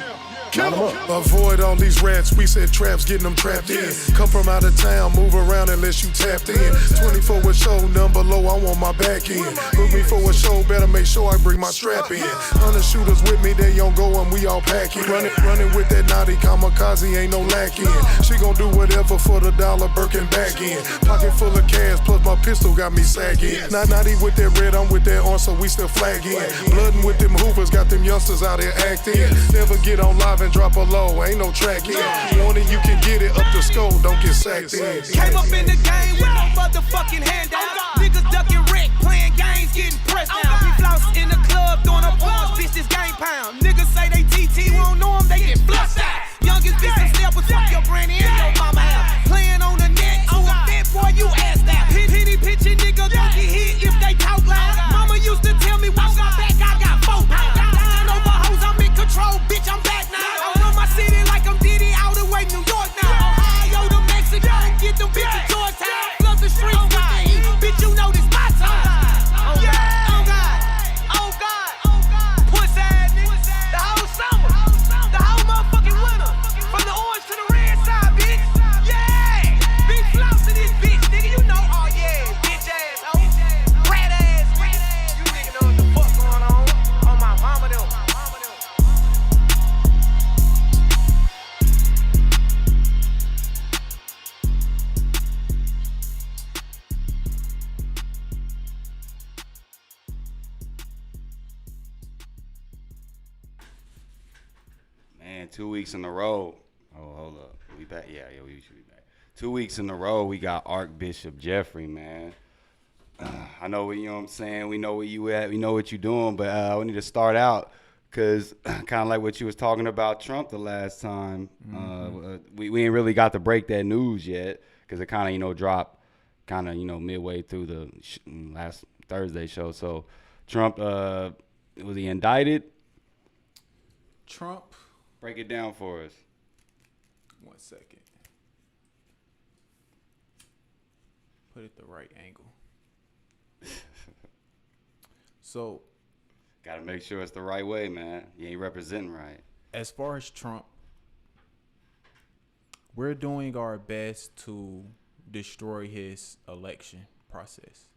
Hey, avoid all these rats, we said traps, getting them trapped in. Come from out of town, move around unless you tapped in. 24 with show, number low, I want my back in. Book me for a show, better make sure I bring my strap in. 100 shooters with me, they don't go and we all pack in. Running with that naughty kamikaze, ain't no lacking. She gon' do whatever for the dollar, Birkin back in. Pocket full of cash, plus my pistol got me sagging. Naughty with that red, I'm with that on, so we still flagging. Bloodin' with them hoovers, got them youngsters out here acting. Never get on live and drop a low, ain't no track in. Want it, you can get it up the skull, don't get sacked in. Came up in the game with no motherfucking handout. Niggas ducking wreck, playing games, getting pressed down. We floss in the club, throwing up arms, bitch, this game pound. Niggas say they TT, we don't know them, they get flushed out. Youngest bitch, some steppers, fuck your granny and your mama house. Playing on the net, to a fat boy, you ass out. Pity pitching nigga, don't get hit if they talk loud. Mama used to tell me, watch my back, I got 4 pounds. Line over hoes, I'm in control, bitch, I'm back now. City like I'm Diddy out the way, New York now. Ohio to Mexico, get them bitches Georgetown. Flood the streets with the heat, bitch, you know this my time. Yeah, oh God, puss ass niggas. The whole summer, the whole motherfucking winter, from the orange to the red side, bitch. Yeah, big flops to this bitch, nigga, you know, oh yeah, bitch ass, hoe, rat ass, you nigga know what the fuck going on my mama them. Man, 2 weeks in a row. Oh, hold up. We back? Yeah, we should be back. 2 weeks in a row, we got Archbishop Jeffrey, man. I know, you know what I'm saying? We know where you at. We know what you're doing, but we need to start out because kind of like what you was talking about Trump the last time. We ain't really got to break that news yet because it kind of, dropped kind of, midway through the last Thursday show. So Trump, was he indicted? Trump. Break it down for us. 1 second. Put it the right angle. So, gotta make sure it's the right way, man. You ain't representing right. As far as Trump, we're doing our best to destroy his election process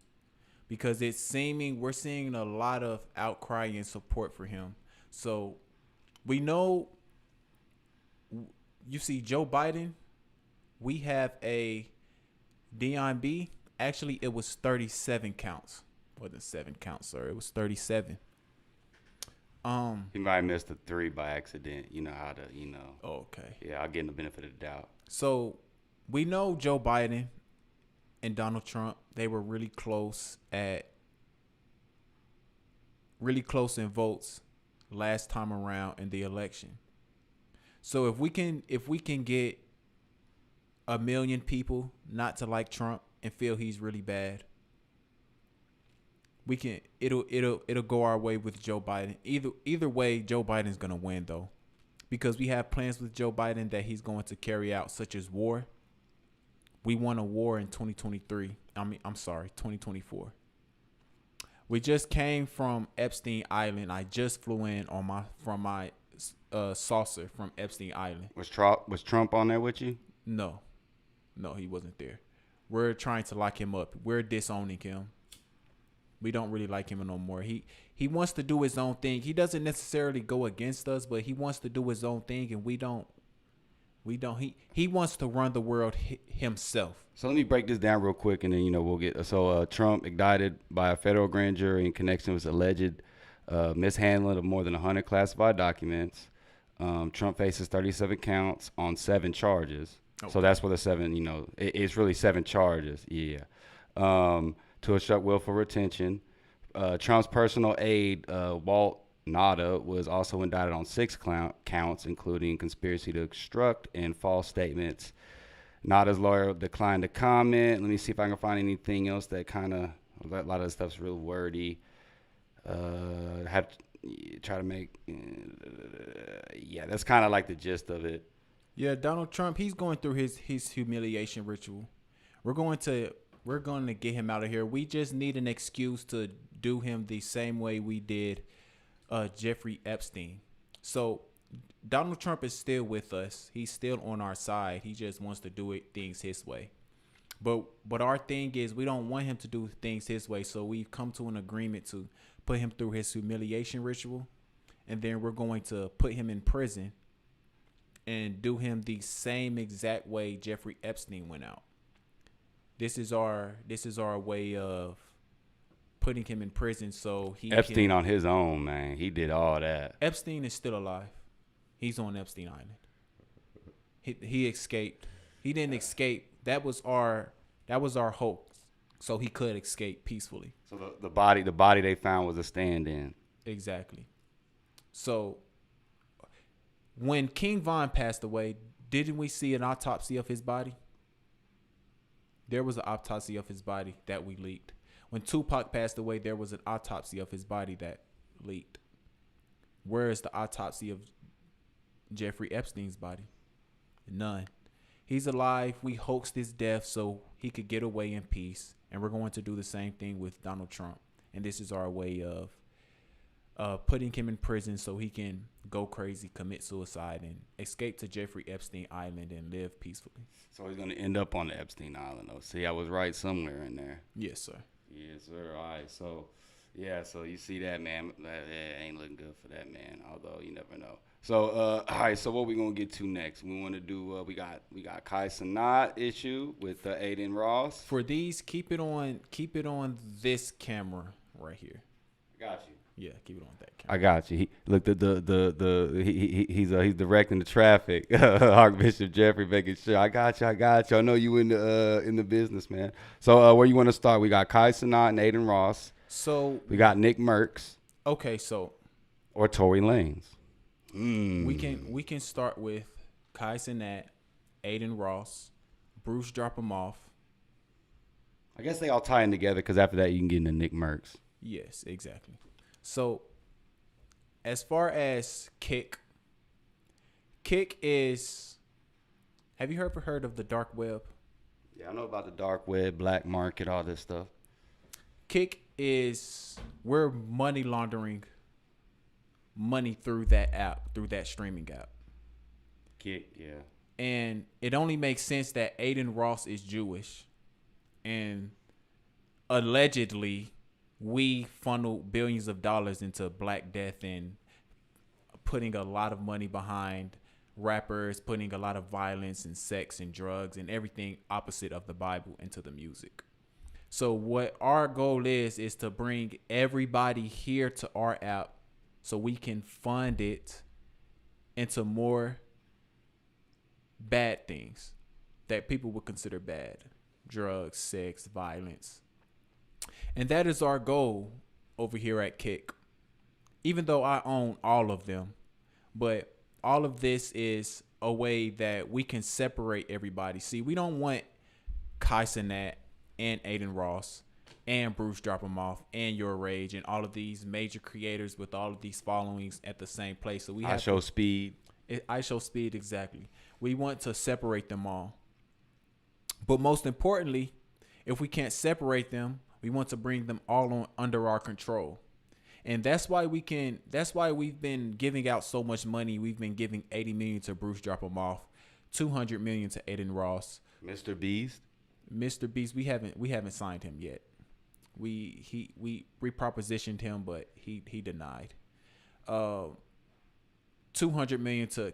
because we're seeing a lot of outcry and support for him. So we know. You see Joe Biden, we have a Dion B. Actually, it was 37 counts. Wasn't 7 counts, sir. It was 37. He might have missed a 3 by accident. You know how to, Okay. Yeah, I'll give him the benefit of the doubt. So we know Joe Biden and Donald Trump, they were really close in votes last time around in the election. So if we can get 1 million people not to like Trump and feel he's really bad, it'll go our way with Joe Biden. Either way, Joe Biden's gonna win though, because we have plans with Joe Biden that he's going to carry out, such as war. We won a war in 2024. We just came from Epstein Island. I just flew in from my saucer from Epstein Island. Was Trump on there with you? No, he wasn't there. We're trying to lock him up. We're disowning him. We don't really like him no more. He wants to do his own thing. He doesn't necessarily go against us, but he wants to do his own thing, and we don't. He wants to run the world himself. So let me break this down real quick, and then we'll get. So Trump indicted by a federal grand jury in connection with alleged mishandling of more than 100 classified documents. Trump faces 37 counts on 7 charges. Okay. So that's what the 7, it's really 7 charges. Yeah. To obstruct willful retention. Trump's personal aide, Walt Nada, was also indicted on 6 counts, including conspiracy to obstruct and false statements Nada's lawyer declined to comment. Let me see if I can find anything else that kind of, a lot of the stuff's real wordy. Have try to make, yeah, that's kind of like the gist of it. Yeah, Donald Trump, he's going through his humiliation ritual. We're going to get him out of here. We just need an excuse to do him the same way we did Jeffrey Epstein. So Donald Trump is still with us. He's still on our side. He just wants to do things his way. But our thing is we don't want him to do things his way. So we've come to an agreement to put him through his humiliation ritual, and then we're going to put him in prison and do him the same exact way Jeffrey Epstein went out. This is our way of putting him in prison so he Epstein on his own, man. He did all that. Epstein is still alive. He's on Epstein Island. He escaped. He didn't escape. That was our hope, so he could escape peacefully. So the body they found was a stand-in. Exactly. So when King Von passed away, didn't we see an autopsy of his body? There was an autopsy of his body that we leaked. When Tupac passed away, there was an autopsy of his body that leaked. Where is the autopsy of Jeffrey Epstein's body? None. He's alive. We hoaxed his death so he could get away in peace. And we're going to do the same thing with Donald Trump. And this is our way of putting him in prison so he can go crazy, commit suicide, and escape to Jeffrey Epstein Island and live peacefully. So he's going to end up on the Epstein Island, though. See, I was right somewhere in there. Yes, sir. Yes, sir. All right. So, yeah, so you see that, man. That ain't looking good for that, man, although you never know. So, all right, so what we going to get to next? We want to do, we got Skye Finance issue with Aiden Ross. For these, keep it on this camera right here. Got you. Yeah, keep it on that camera. I got you. He's directing the traffic. Archbishop Jeffrey making sure. I got you. I know you in the business, man. So where you want to start? We got Skye Finance and Aiden Ross. So we got Nick Merckx. Okay, so or Tory Lanez. We can start with Skye Finance, Aiden Ross, Bruce drop him off. I guess they all tie in together because after that you can get into Nick Merckx. Yes, exactly. So as far as Kick is, have you heard of the dark web? Yeah, I know about the dark web, black market, all this stuff. Kick is, we're money laundering money through that app, through that streaming app. Kick, yeah. And it only makes sense that Aiden Ross is Jewish. And allegedly, we funneled billions of dollars into Black Death and putting a lot of money behind rappers, putting a lot of violence and sex and drugs and everything opposite of the Bible into the music. So what our goal is to bring everybody here to our app so we can fund it into more bad things that people would consider bad. Drugs, sex, violence. And that is our goal over here at Kick. Even though I own all of them, but all of this is a way that we can separate everybody. See, we don't want Skye Finance and Aiden Ross and Bruce drop 'em off and Your Rage and all of these major creators with all of these followings at the same place. So we have Speed. I Show Speed, exactly. We want to separate them all. But most importantly, if we can't separate them, we want to bring them all under our control. And that's why we've been giving out so much money. We've been giving $80 million to Bruce drop 'em off, $200 million to Aiden Ross. Mr. Beast, we haven't signed him yet. We repropositioned him, but he denied. $200 million to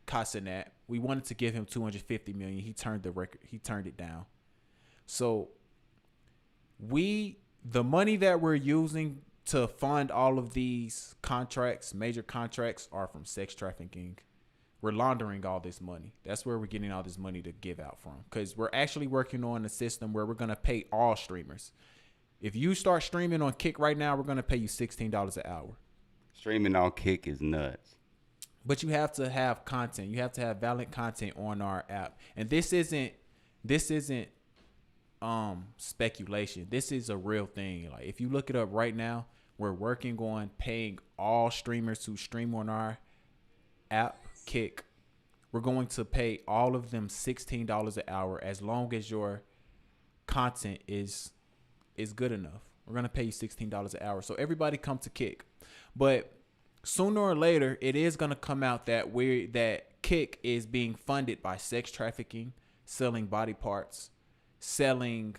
Skye Finance. We wanted to give him $250 million. He turned it down. So the money that we're using to fund all of these contracts, major contracts, are from sex trafficking. We're laundering all this money. That's where we're getting all this money to give out from. Because we're actually working on a system where we're going to pay all streamers. If you start streaming on Kick right now, we're going to pay you $16 an hour. Streaming on Kick is nuts. But you have to have content. You have to have valid content on our app. And this isn't speculation. This is a real thing. Like if you look it up right now, we're working on paying all streamers who stream on our app, Kick. We're going to pay all of them $16 an hour as long as your content is good enough. We're going to pay you $16 an hour. So everybody come to Kick. But sooner or later, it is going to come out that Kick is being funded by sex trafficking, selling body parts, selling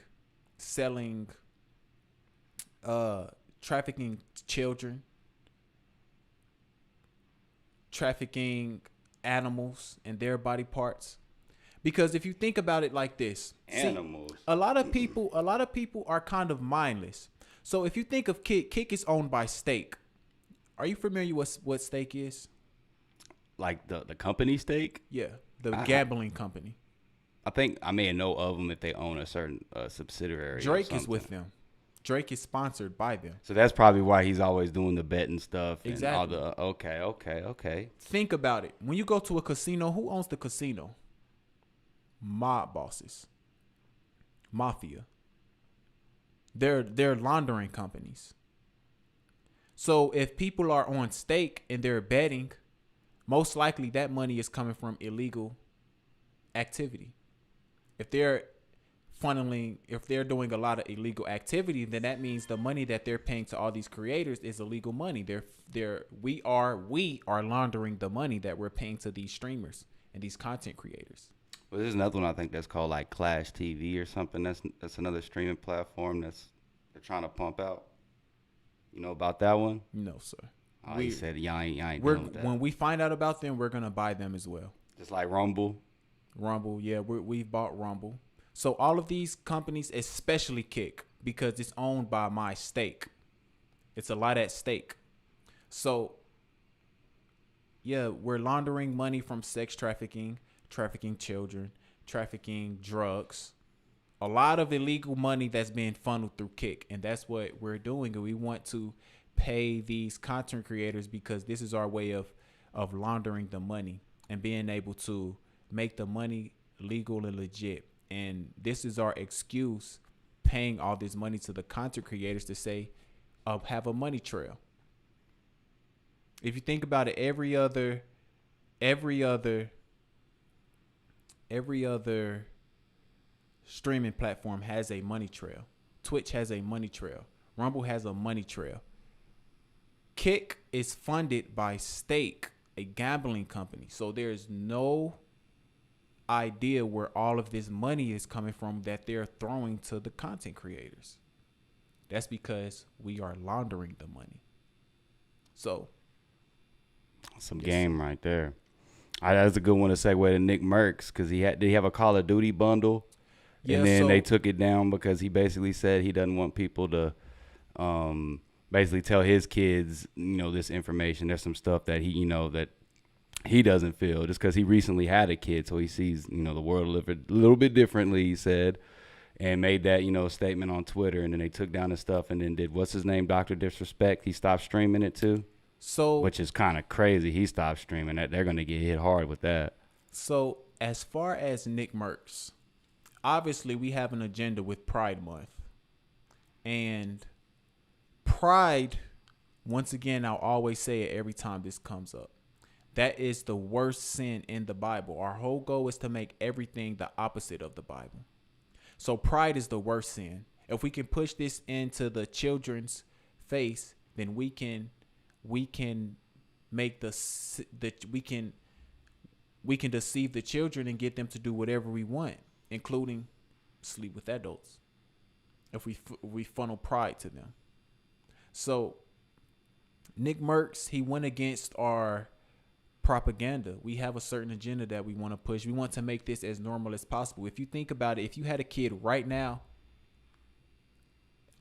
trafficking children, trafficking animals and their body parts. Because if you think about it like this, animals. See, a lot of people are kind of mindless. So if you think of Kick is owned by Stake. Are you familiar with what Stake is? Like the company Stake? Yeah, the gambling company. I think I may know of them if they own a certain subsidiary. Drake is with them. Drake is sponsored by them. So that's probably why he's always doing the betting stuff. Exactly. And all the okay. Think about it. When you go to a casino, who owns the casino? Mob bosses. Mafia. They're laundering companies. So if people are on Stake and they're betting, most likely that money is coming from illegal activity. If they're doing a lot of illegal activity, then that means the money that they're paying to all these creators is illegal money. We are laundering the money that we're paying to these streamers and these content creators. Well, there's another one I think that's called like Clash TV or something. That's another streaming platform they're trying to pump out. You know about that one? No, sir. Oh, he said y'all ain't dealing with that. When we find out about them, we're gonna buy them as well. Just like Rumble. Rumble, yeah, we've bought Rumble. So all of these companies, especially Kick, because it's owned by my Stake. It's a lot at stake. So yeah, we're laundering money from sex trafficking, trafficking children, trafficking drugs. A lot of illegal money that's being funneled through Kick, and that's what we're doing. And we want to pay these content creators because this is our way of laundering the money and being able to make the money legal and legit. And this is our excuse, paying all this money to the content creators to say, have a money trail. If you think about it, every other streaming platform has a money trail. Twitch has a money trail. Rumble has a money trail. Kick is funded by Stake, a gambling company. So there's no idea where all of this money is coming from that they're throwing to the content creators. That's because we are laundering the money. So some game right there. That's a good one to segue to Nick Merckx, because did he have a Call of Duty bundle? Yeah, and then they took it down because he basically said he doesn't want people to basically tell his kids, this information. There's some stuff that he doesn't feel, just because he recently had a kid, so he sees the world a little bit differently, he said, and made that statement on Twitter. And then they took down his stuff and then did, what's his name, Dr. Disrespect, he stopped streaming it too. So, which is kind of crazy. He stopped streaming that. They're gonna get hit hard with that. So as far as Nick Merckx, obviously we have an agenda with Pride Month, and Pride, once again, I'll always say it every time this comes up, that is the worst sin in the Bible. Our whole goal is to make everything the opposite of the Bible. So pride is the worst sin. If we can push this into the children's face, then we can make we can deceive the children and get them to do whatever we want, including sleep with adults, if we funnel pride to them. So Nick Merckx, he went against our propaganda. We have a certain agenda that we want to push. We want to make this as normal as possible. If you think about it, if you had a kid right now,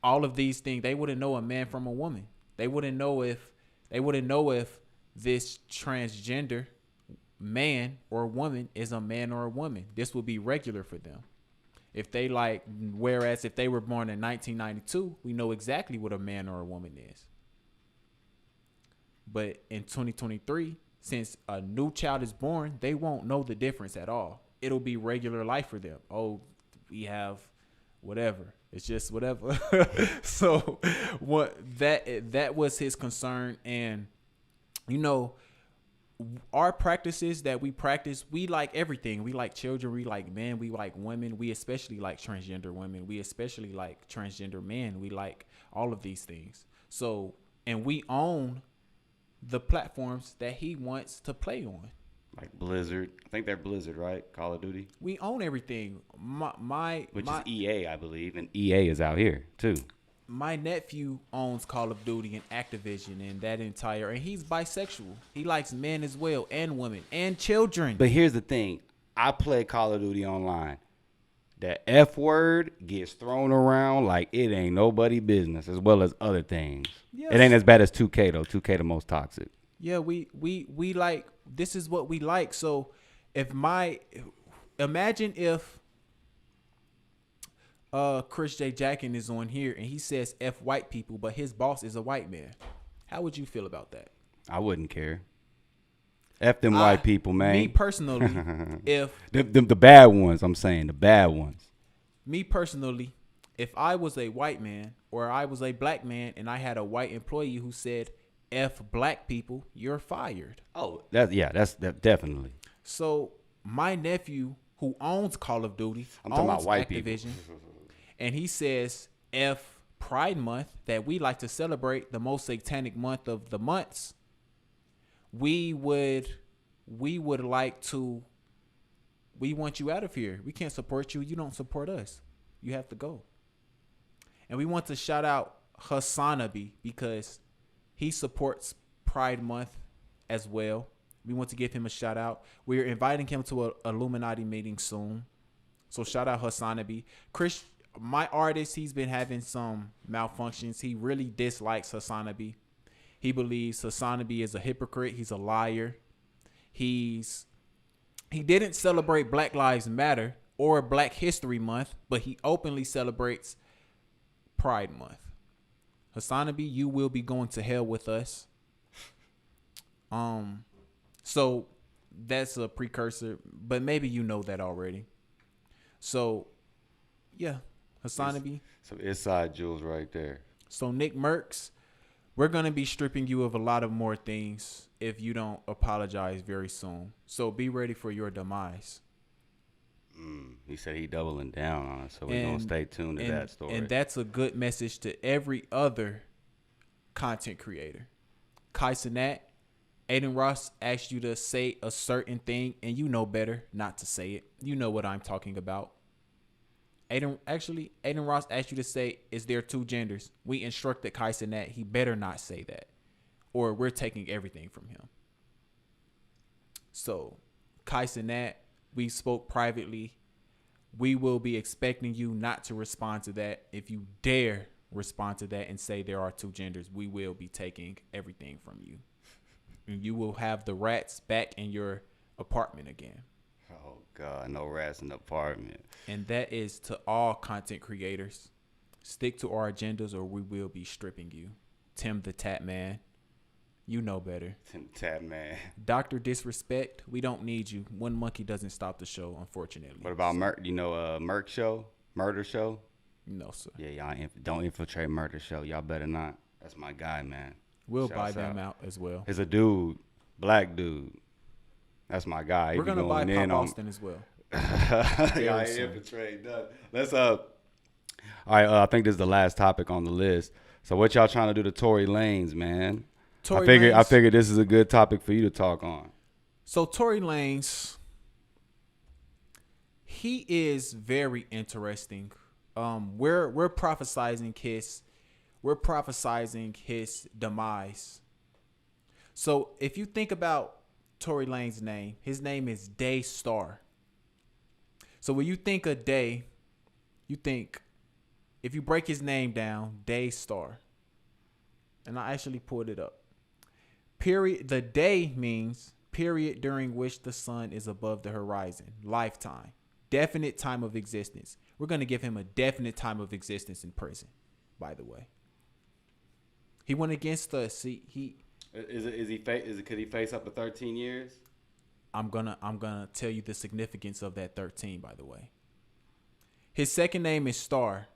all of these things, they wouldn't know a man from a woman. They wouldn't know if this transgender man or woman is a man or a woman. This would be regular for them. Whereas if they were born in 1992, we know exactly what a man or a woman is. But in 2023, since a new child is born, they won't know the difference at all. It'll be regular life for them. Oh, we have whatever. It's just whatever. So what that was his concern. And you know, our practices that we practice, we like everything. We like children, we like men, we like women, we especially like transgender women, we especially like transgender men. We like all of these things. So, and we own the platforms that he wants to play on. Like Blizzard. I think they're Blizzard, right? Call of Duty. We own everything. Which is EA, I believe, and EA is out here too. My nephew owns Call of Duty and Activision and that entire, and he's bisexual. He likes men as well, and women, and children. But here's the thing. I play Call of Duty online. The F word gets thrown around like it ain't nobody business, as well as other things. Yes. It ain't as bad as 2K though. 2K the most toxic. Yeah, we like, this is what we like. So imagine if ChrisJayJackin is on here and he says F white people, but his boss is a white man. How would you feel about that? I wouldn't care. F them white people, man. Me personally, if the bad ones, I'm saying the bad ones. Me personally, if I was a white man or I was a black man and I had a white employee who said F black people, you're fired. Oh, that's definitely. So my nephew, who owns Call of Duty, I'm talking about white Activision, people, and he says F Pride Month, that we like to celebrate the most satanic month of the months. We want you out of here. We can't support you. You don't support us. You have to go. And we want to shout out Hassanabi because he supports Pride Month as well. We want to give him a shout out. We're inviting him to a Illuminati meeting soon. So shout out Hassanabi. Chris, my artist, he's been having some malfunctions. He really dislikes Hassanabi. He believes Hassanabi is a hypocrite. He's a liar. He didn't celebrate Black Lives Matter or Black History Month, but he openly celebrates Pride Month. Hassanabi, you will be going to hell with us. So that's a precursor, but maybe you know that already. So yeah, Hassanabi. Some inside jewels right there. So Nick Merckx, we're going to be stripping you of a lot of more things if you don't apologize very soon. So be ready for your demise. He said he doubling down on it, so we're going to stay tuned to that story. And that's a good message to every other content creator. Kai Cenat, Aiden Ross asked you to say a certain thing, and you know better not to say it. You know what I'm talking about. Aiden Ross asked you to say, is there two genders? We instructed Kai Cenat, he better not say that, or we're taking everything from him. So, Kai Cenat, we spoke privately. We will be expecting you not to respond to that. If you dare respond to that and say there are two genders, we will be taking everything from you. And you will have the rats back in your apartment again. Oh, God, no rats in the apartment. And that is to all content creators. Stick to our agendas or we will be stripping you. Tim the Tap Man, you know better. Tim the Tap Man. Dr. Disrespect, we don't need you. One monkey doesn't stop the show, unfortunately. What about Merc? You know, Merc Show? Murder Show? No, sir. Yeah, y'all don't infiltrate Murder Show. Y'all better not. That's my guy, man. We'll buy them out as well. It's a dude, black dude. That's my guy. We're gonna buy Pop Austin as well. Y'all ain't infiltrate nothing. Let's All right, I think this is the last topic on the list. So what y'all trying to do to Tory Lanez, man? I figured this is a good topic for you to talk on. So Tory Lanez, he is very interesting. We're prophesizing his demise. So if you think about Tory Lanez's name, his name is Daystar. So when you think of Day, you think, if you break his name down, Daystar. And I actually pulled it up. Period. The day means period during which the sun is above the horizon. Lifetime. Definite time of existence. We're going to give him a definite time of existence in prison, by the way. He went against us. Could he face up to 13 years? I'm gonna tell you the significance of that 13, by the way. His second name is Star.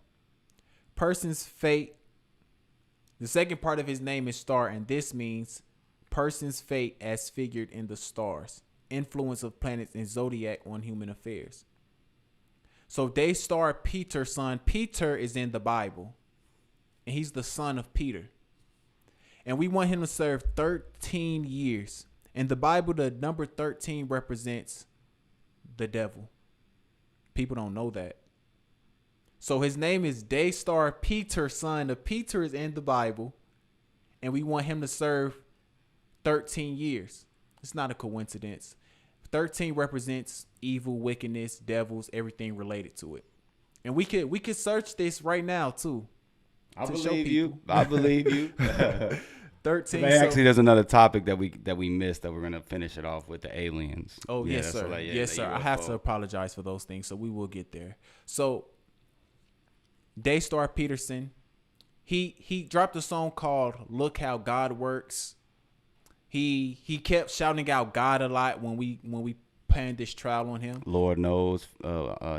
Person's fate. The second part of his name is Star, and this means person's fate as figured in the stars. Influence of planets and zodiac on human affairs. So Daystar Peter's son. Peter is in the Bible, and he's the son of Peter. And we want him to serve 13 years. In the Bible, the number 13 represents the devil. People don't know that. So his name is Daystar Peter, son of Peter, is in the Bible. And we want him to serve 13 years. It's not a coincidence. 13 represents evil, wickedness, devils, everything related to it. And we could search this right now too. I believe you. 13. Actually, there's another topic that we missed that we're gonna finish it off with, the aliens. Oh, yeah, yes, sir. So Yes, sir. I have to apologize for those things, so we will get there. So Daystar Peterson, he dropped a song called "Look How God Works." He kept shouting out God a lot when we planned this trial on him. Lord knows,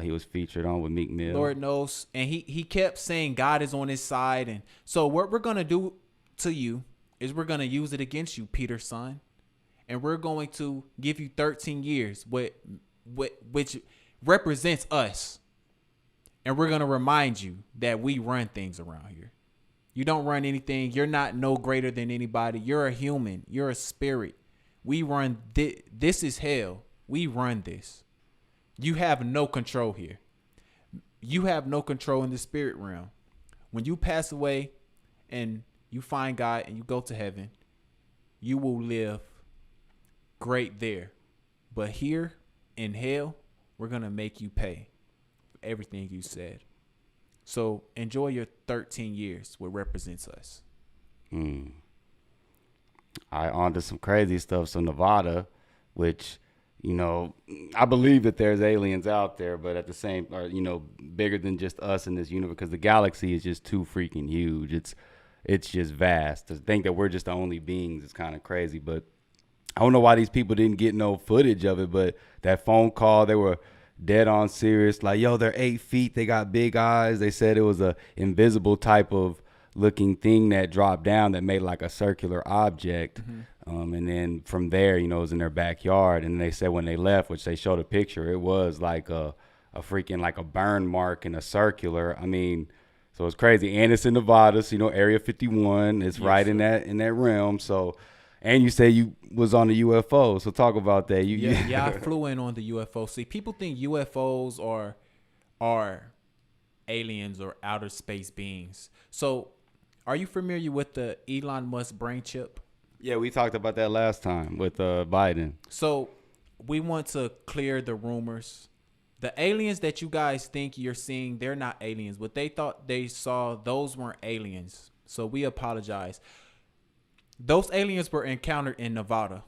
he was featured on with Meek Mill. Lord knows, and he kept saying God is on his side, and so what we're gonna do to you is we're gonna use it against you, Peter's son, and we're going to give you 13 years, which represents us, and we're gonna remind you that we run things around here. You don't run anything. You're not no greater than anybody. You're a human. You're a spirit. We run this is hell. We run this. You have no control here. You have no control in the spirit realm. When you pass away and you find God and you go to heaven, you will live great there. But here in hell, we're going to make you pay for everything you said. So enjoy your 13 years, what represents us. All right, on to some crazy stuff. So Nevada, which, I believe that there's aliens out there, but at the same, or, bigger than just us in this universe, because the galaxy is just too freaking huge. It's just vast. To think that we're just the only beings is kind of crazy. But I don't know why these people didn't get no footage of it, but that phone call, they were dead on serious, like, yo, they're 8 feet, they got big eyes. They said it was a invisible type of looking thing that dropped down that made like a circular object. And then from there, it was in their backyard. And they said when they left, which they showed a picture, it was like a freaking like a burn mark and a circular. I mean, so it's crazy. And it's in Nevada, so Area 51. It's right in that realm. So, and you say you was on the UFO, so talk about that. Yeah, I flew in on the UFO. See, people think UFOs are aliens or outer space beings. So, are you familiar with the Elon Musk brain chip? Yeah, we talked about that last time with Biden. So, we want to clear the rumors. The aliens that you guys think you're seeing, they're not aliens. What they thought they saw, those weren't aliens. So, we apologize. Those aliens were encountered in Nevada.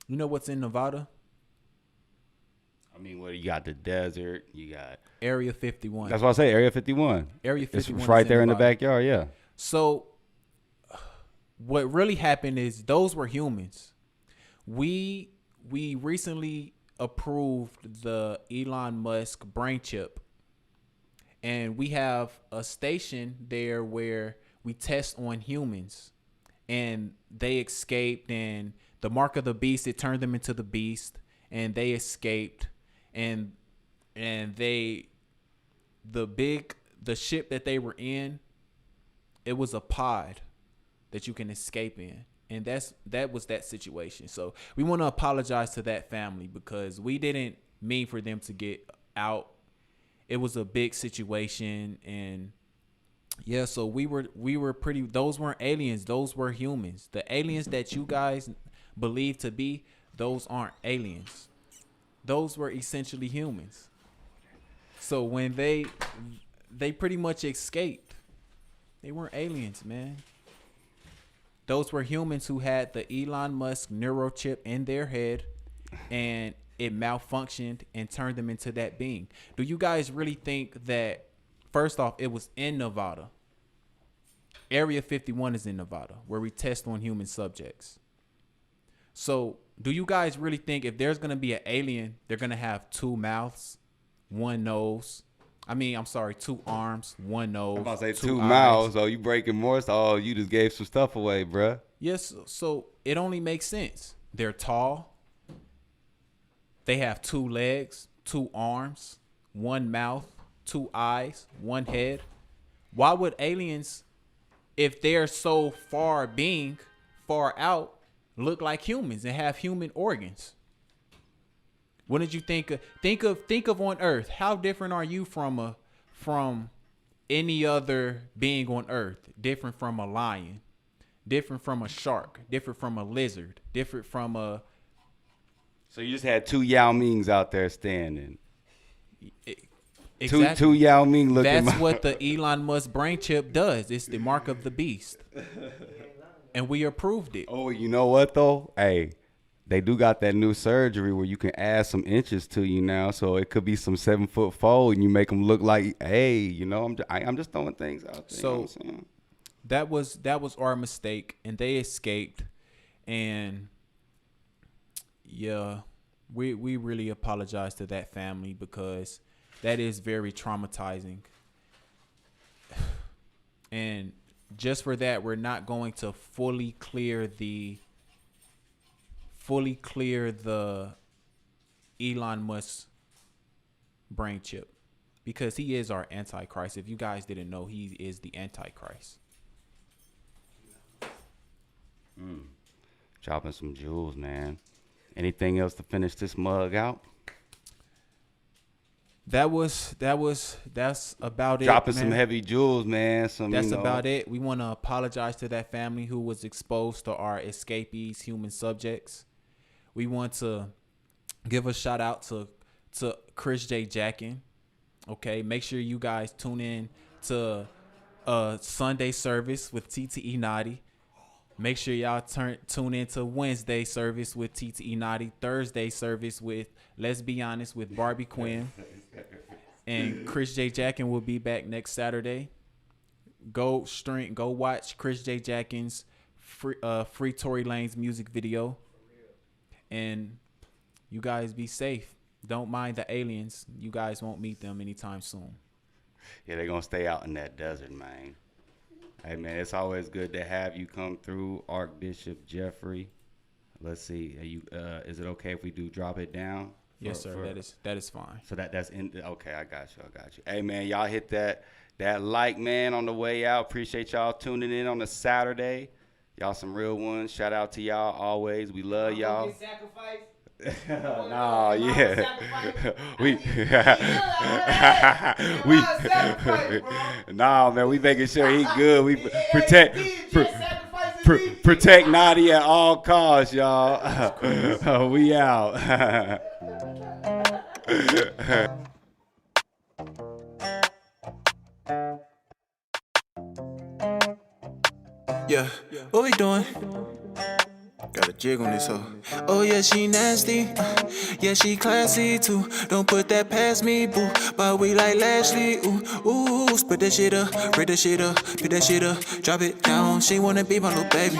You know what's in Nevada? I mean, you got the desert, you got Area 51. That's what I say, Area 51. Area 51. It's right there in the backyard, yeah. So what really happened is those were humans. We recently approved the Elon Musk brain chip. And we have a station there where we test on humans. And they escaped, and the mark of the beast, it turned them into the beast, and they escaped, and the ship that they were in, it was a pod that you can escape in, and that was that situation. So we want to apologize to that family because we didn't mean for them to get out. It was a big situation, and yeah, so we were pretty, those weren't aliens, those were humans. The aliens that you guys believe to be, those aren't aliens. Those were essentially humans. So when they pretty much escaped, they weren't aliens, man. Those were humans who had the Elon Musk neurochip in their head, and it malfunctioned and turned them into that being. Do you guys really think that, first off, it was in Nevada? Area 51 is in Nevada, where we test on human subjects. So do you guys really think if there's going to be an alien, they're going to have 2 mouths, 1 nose? Two arms, 1 nose. I'm about to say 2 2 eyes. mouths. Oh, you breaking more? Oh, you just gave some stuff away, bruh. Yes, so it only makes sense. They're tall. They have 2 legs, 2 arms, 1 mouth, 2 eyes, 1 head. Why would aliens, if they're so far out, look like humans and have human organs? What did you think of on Earth? How different are you from any other being on Earth? Different from a lion, different from a shark, different from a lizard, different from a. So you just had 2 Yao Mings out there standing. Exactly. Two Yao Ming looking. That's what the Elon Musk brain chip does. It's the mark of the beast, and we approved it. Oh, you know what though? Hey, they do got that new surgery where you can add some inches to you now, so it could be some 7'4", and you make them look like, hey, you know, I'm just throwing things out there. So you know what I'm saying? that was our mistake, and they escaped, and yeah, we really apologize to that family because that is very traumatizing. And just for that, we're not going to fully clear the Elon Musk brain chip because he is our antichrist. If you guys didn't know, he is the antichrist. Dropping some jewels, man. Anything else to finish this mug out? That's about it. Dropping man. some heavy jewels, man. That's about it. We want to apologize to that family who was exposed to our escapees, human subjects. We want to give a shout out to ChrisJayJackin. Okay, make sure you guys tune in to Sunday service with TTE Nudy. Make sure y'all tune into Wednesday service with TTE Nudy, Thursday service with Let's Be Honest with Barbie Quinn. And ChrisJayJackin will be back next Saturday. Go watch ChrisJayJackin's free Tory Lanez music video. And you guys be safe. Don't mind the aliens. You guys won't meet them anytime soon. Yeah, they're going to stay out in that desert, man. Hey, man, it's always good to have you come through, Archbishop Jeffrey. Let's see. Is it okay if we do drop it down? Yes, sir. That is fine. So that's in. Okay, I got you. Hey, man, y'all hit that like, man, on the way out. Appreciate y'all tuning in on a Saturday. Y'all some real ones. Shout out to y'all always. We love y'all. No, yeah. Nah, man, we making sure he good. We protect Nudy at all costs, y'all. We out. Yeah, what we doing? Got a jig on this hoe. Oh yeah, she nasty. Yeah, she classy too. Don't put that past me, boo. But we like Lashley. Ooh, split that shit up, break that shit up, pick that shit up, drop it down. She wanna be my little baby.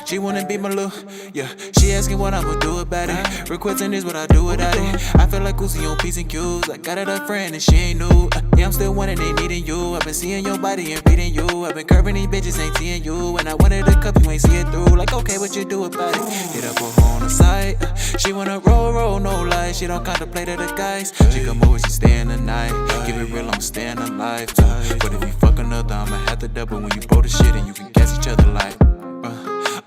She wanna be my little, yeah. She asking what I'ma do about it. Requesting is what I do without it. I feel like Uzi on P's and Q's. I got a friend and she ain't new. Yeah, I'm still wanting, they needing you. I've been seeing your body and reading you. I've been curving these bitches, ain't seeing you. And I wanted a cup, you ain't see it through. Like, okay, what you do about it? Hit up her on the side. She wanna roll, no lies. She don't contemplate other guys. She come over, she stay in the night. Give it real, I'm staying alive too. But if you fuck another, I'ma have to double when you blow the shit and you can catch each other like.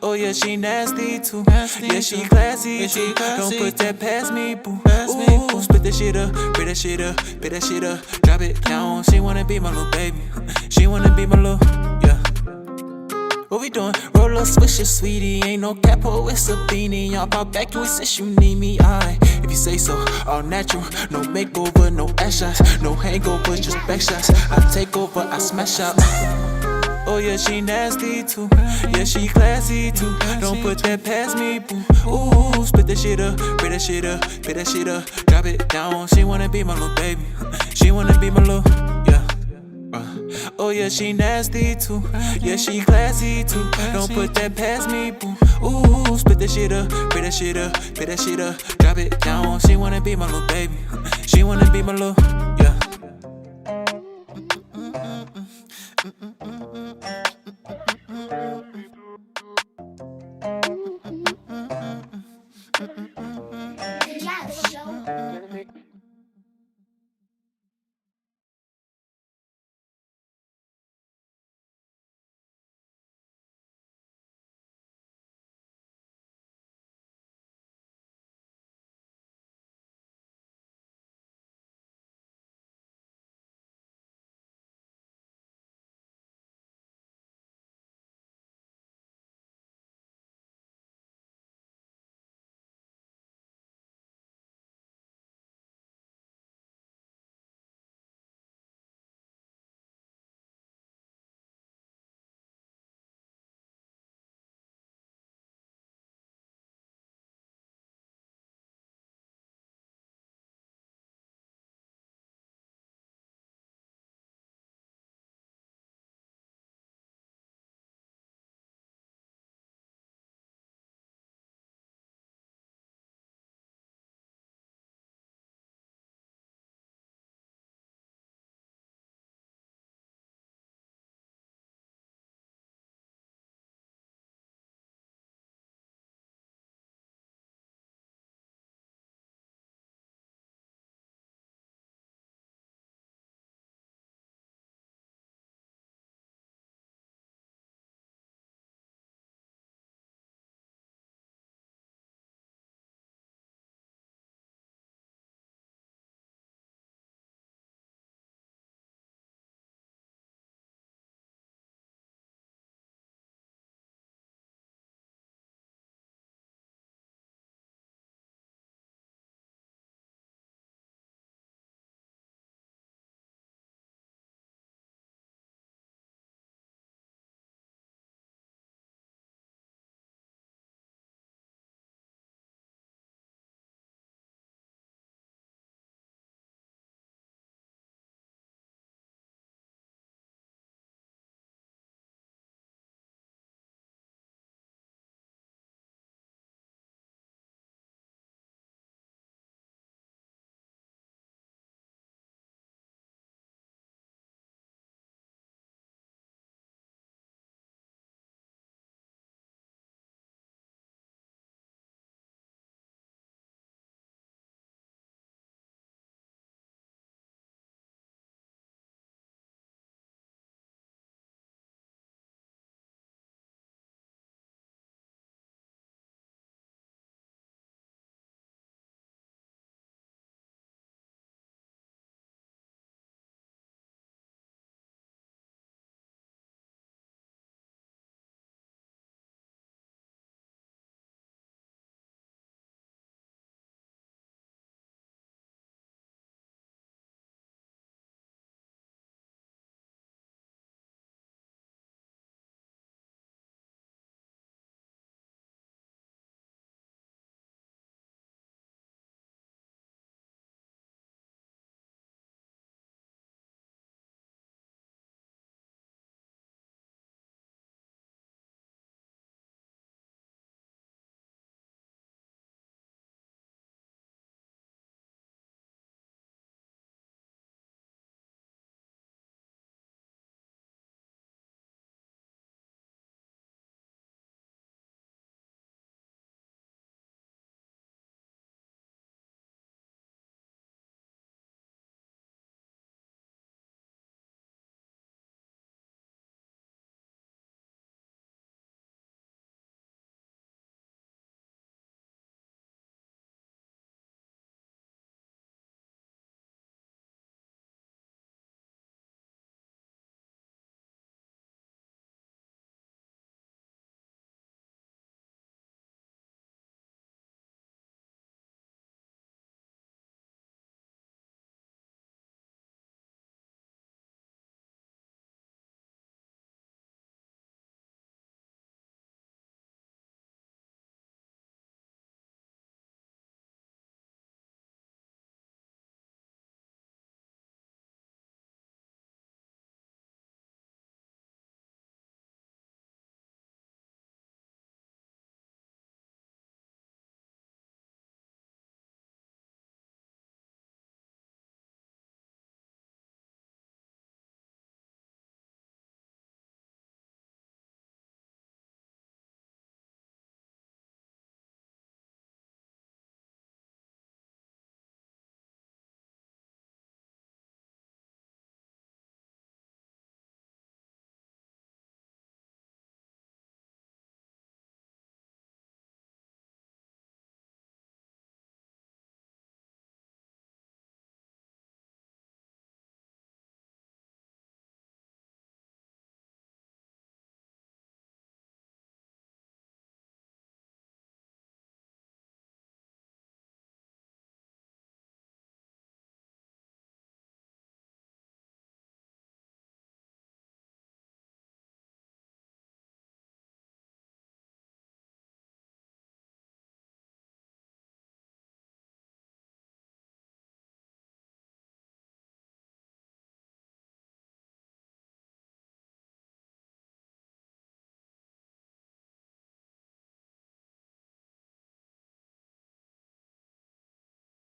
Oh yeah, she nasty too. Yeah, she classy too. Don't put that past me, boo. Ooh, split that shit up, break that shit up, pick that shit up, drop it down. She wanna be my little baby. She wanna be my little, yeah. What we doing? Roll up, swish it, sweetie. Ain't no capo, it's a beanie. Y'all pop back, you insist you need me. If you say so, all natural. No makeover, no ass shots. No hangover, just back shots. I take over, I smash out. Oh yeah, she nasty too. Yeah, she classy too. Don't put that past me, boo. Ooh, split that shit up, break that shit up, pick that shit up, drop it down. She wanna be my little baby. She wanna be my little, yeah. Oh yeah, she nasty too. Yeah, she classy too. Don't put that past me, boo. Ooh, spit that shit up, spit that shit up, spit that shit up. Drop it down. She wanna be my little baby. She wanna be my little, yeah.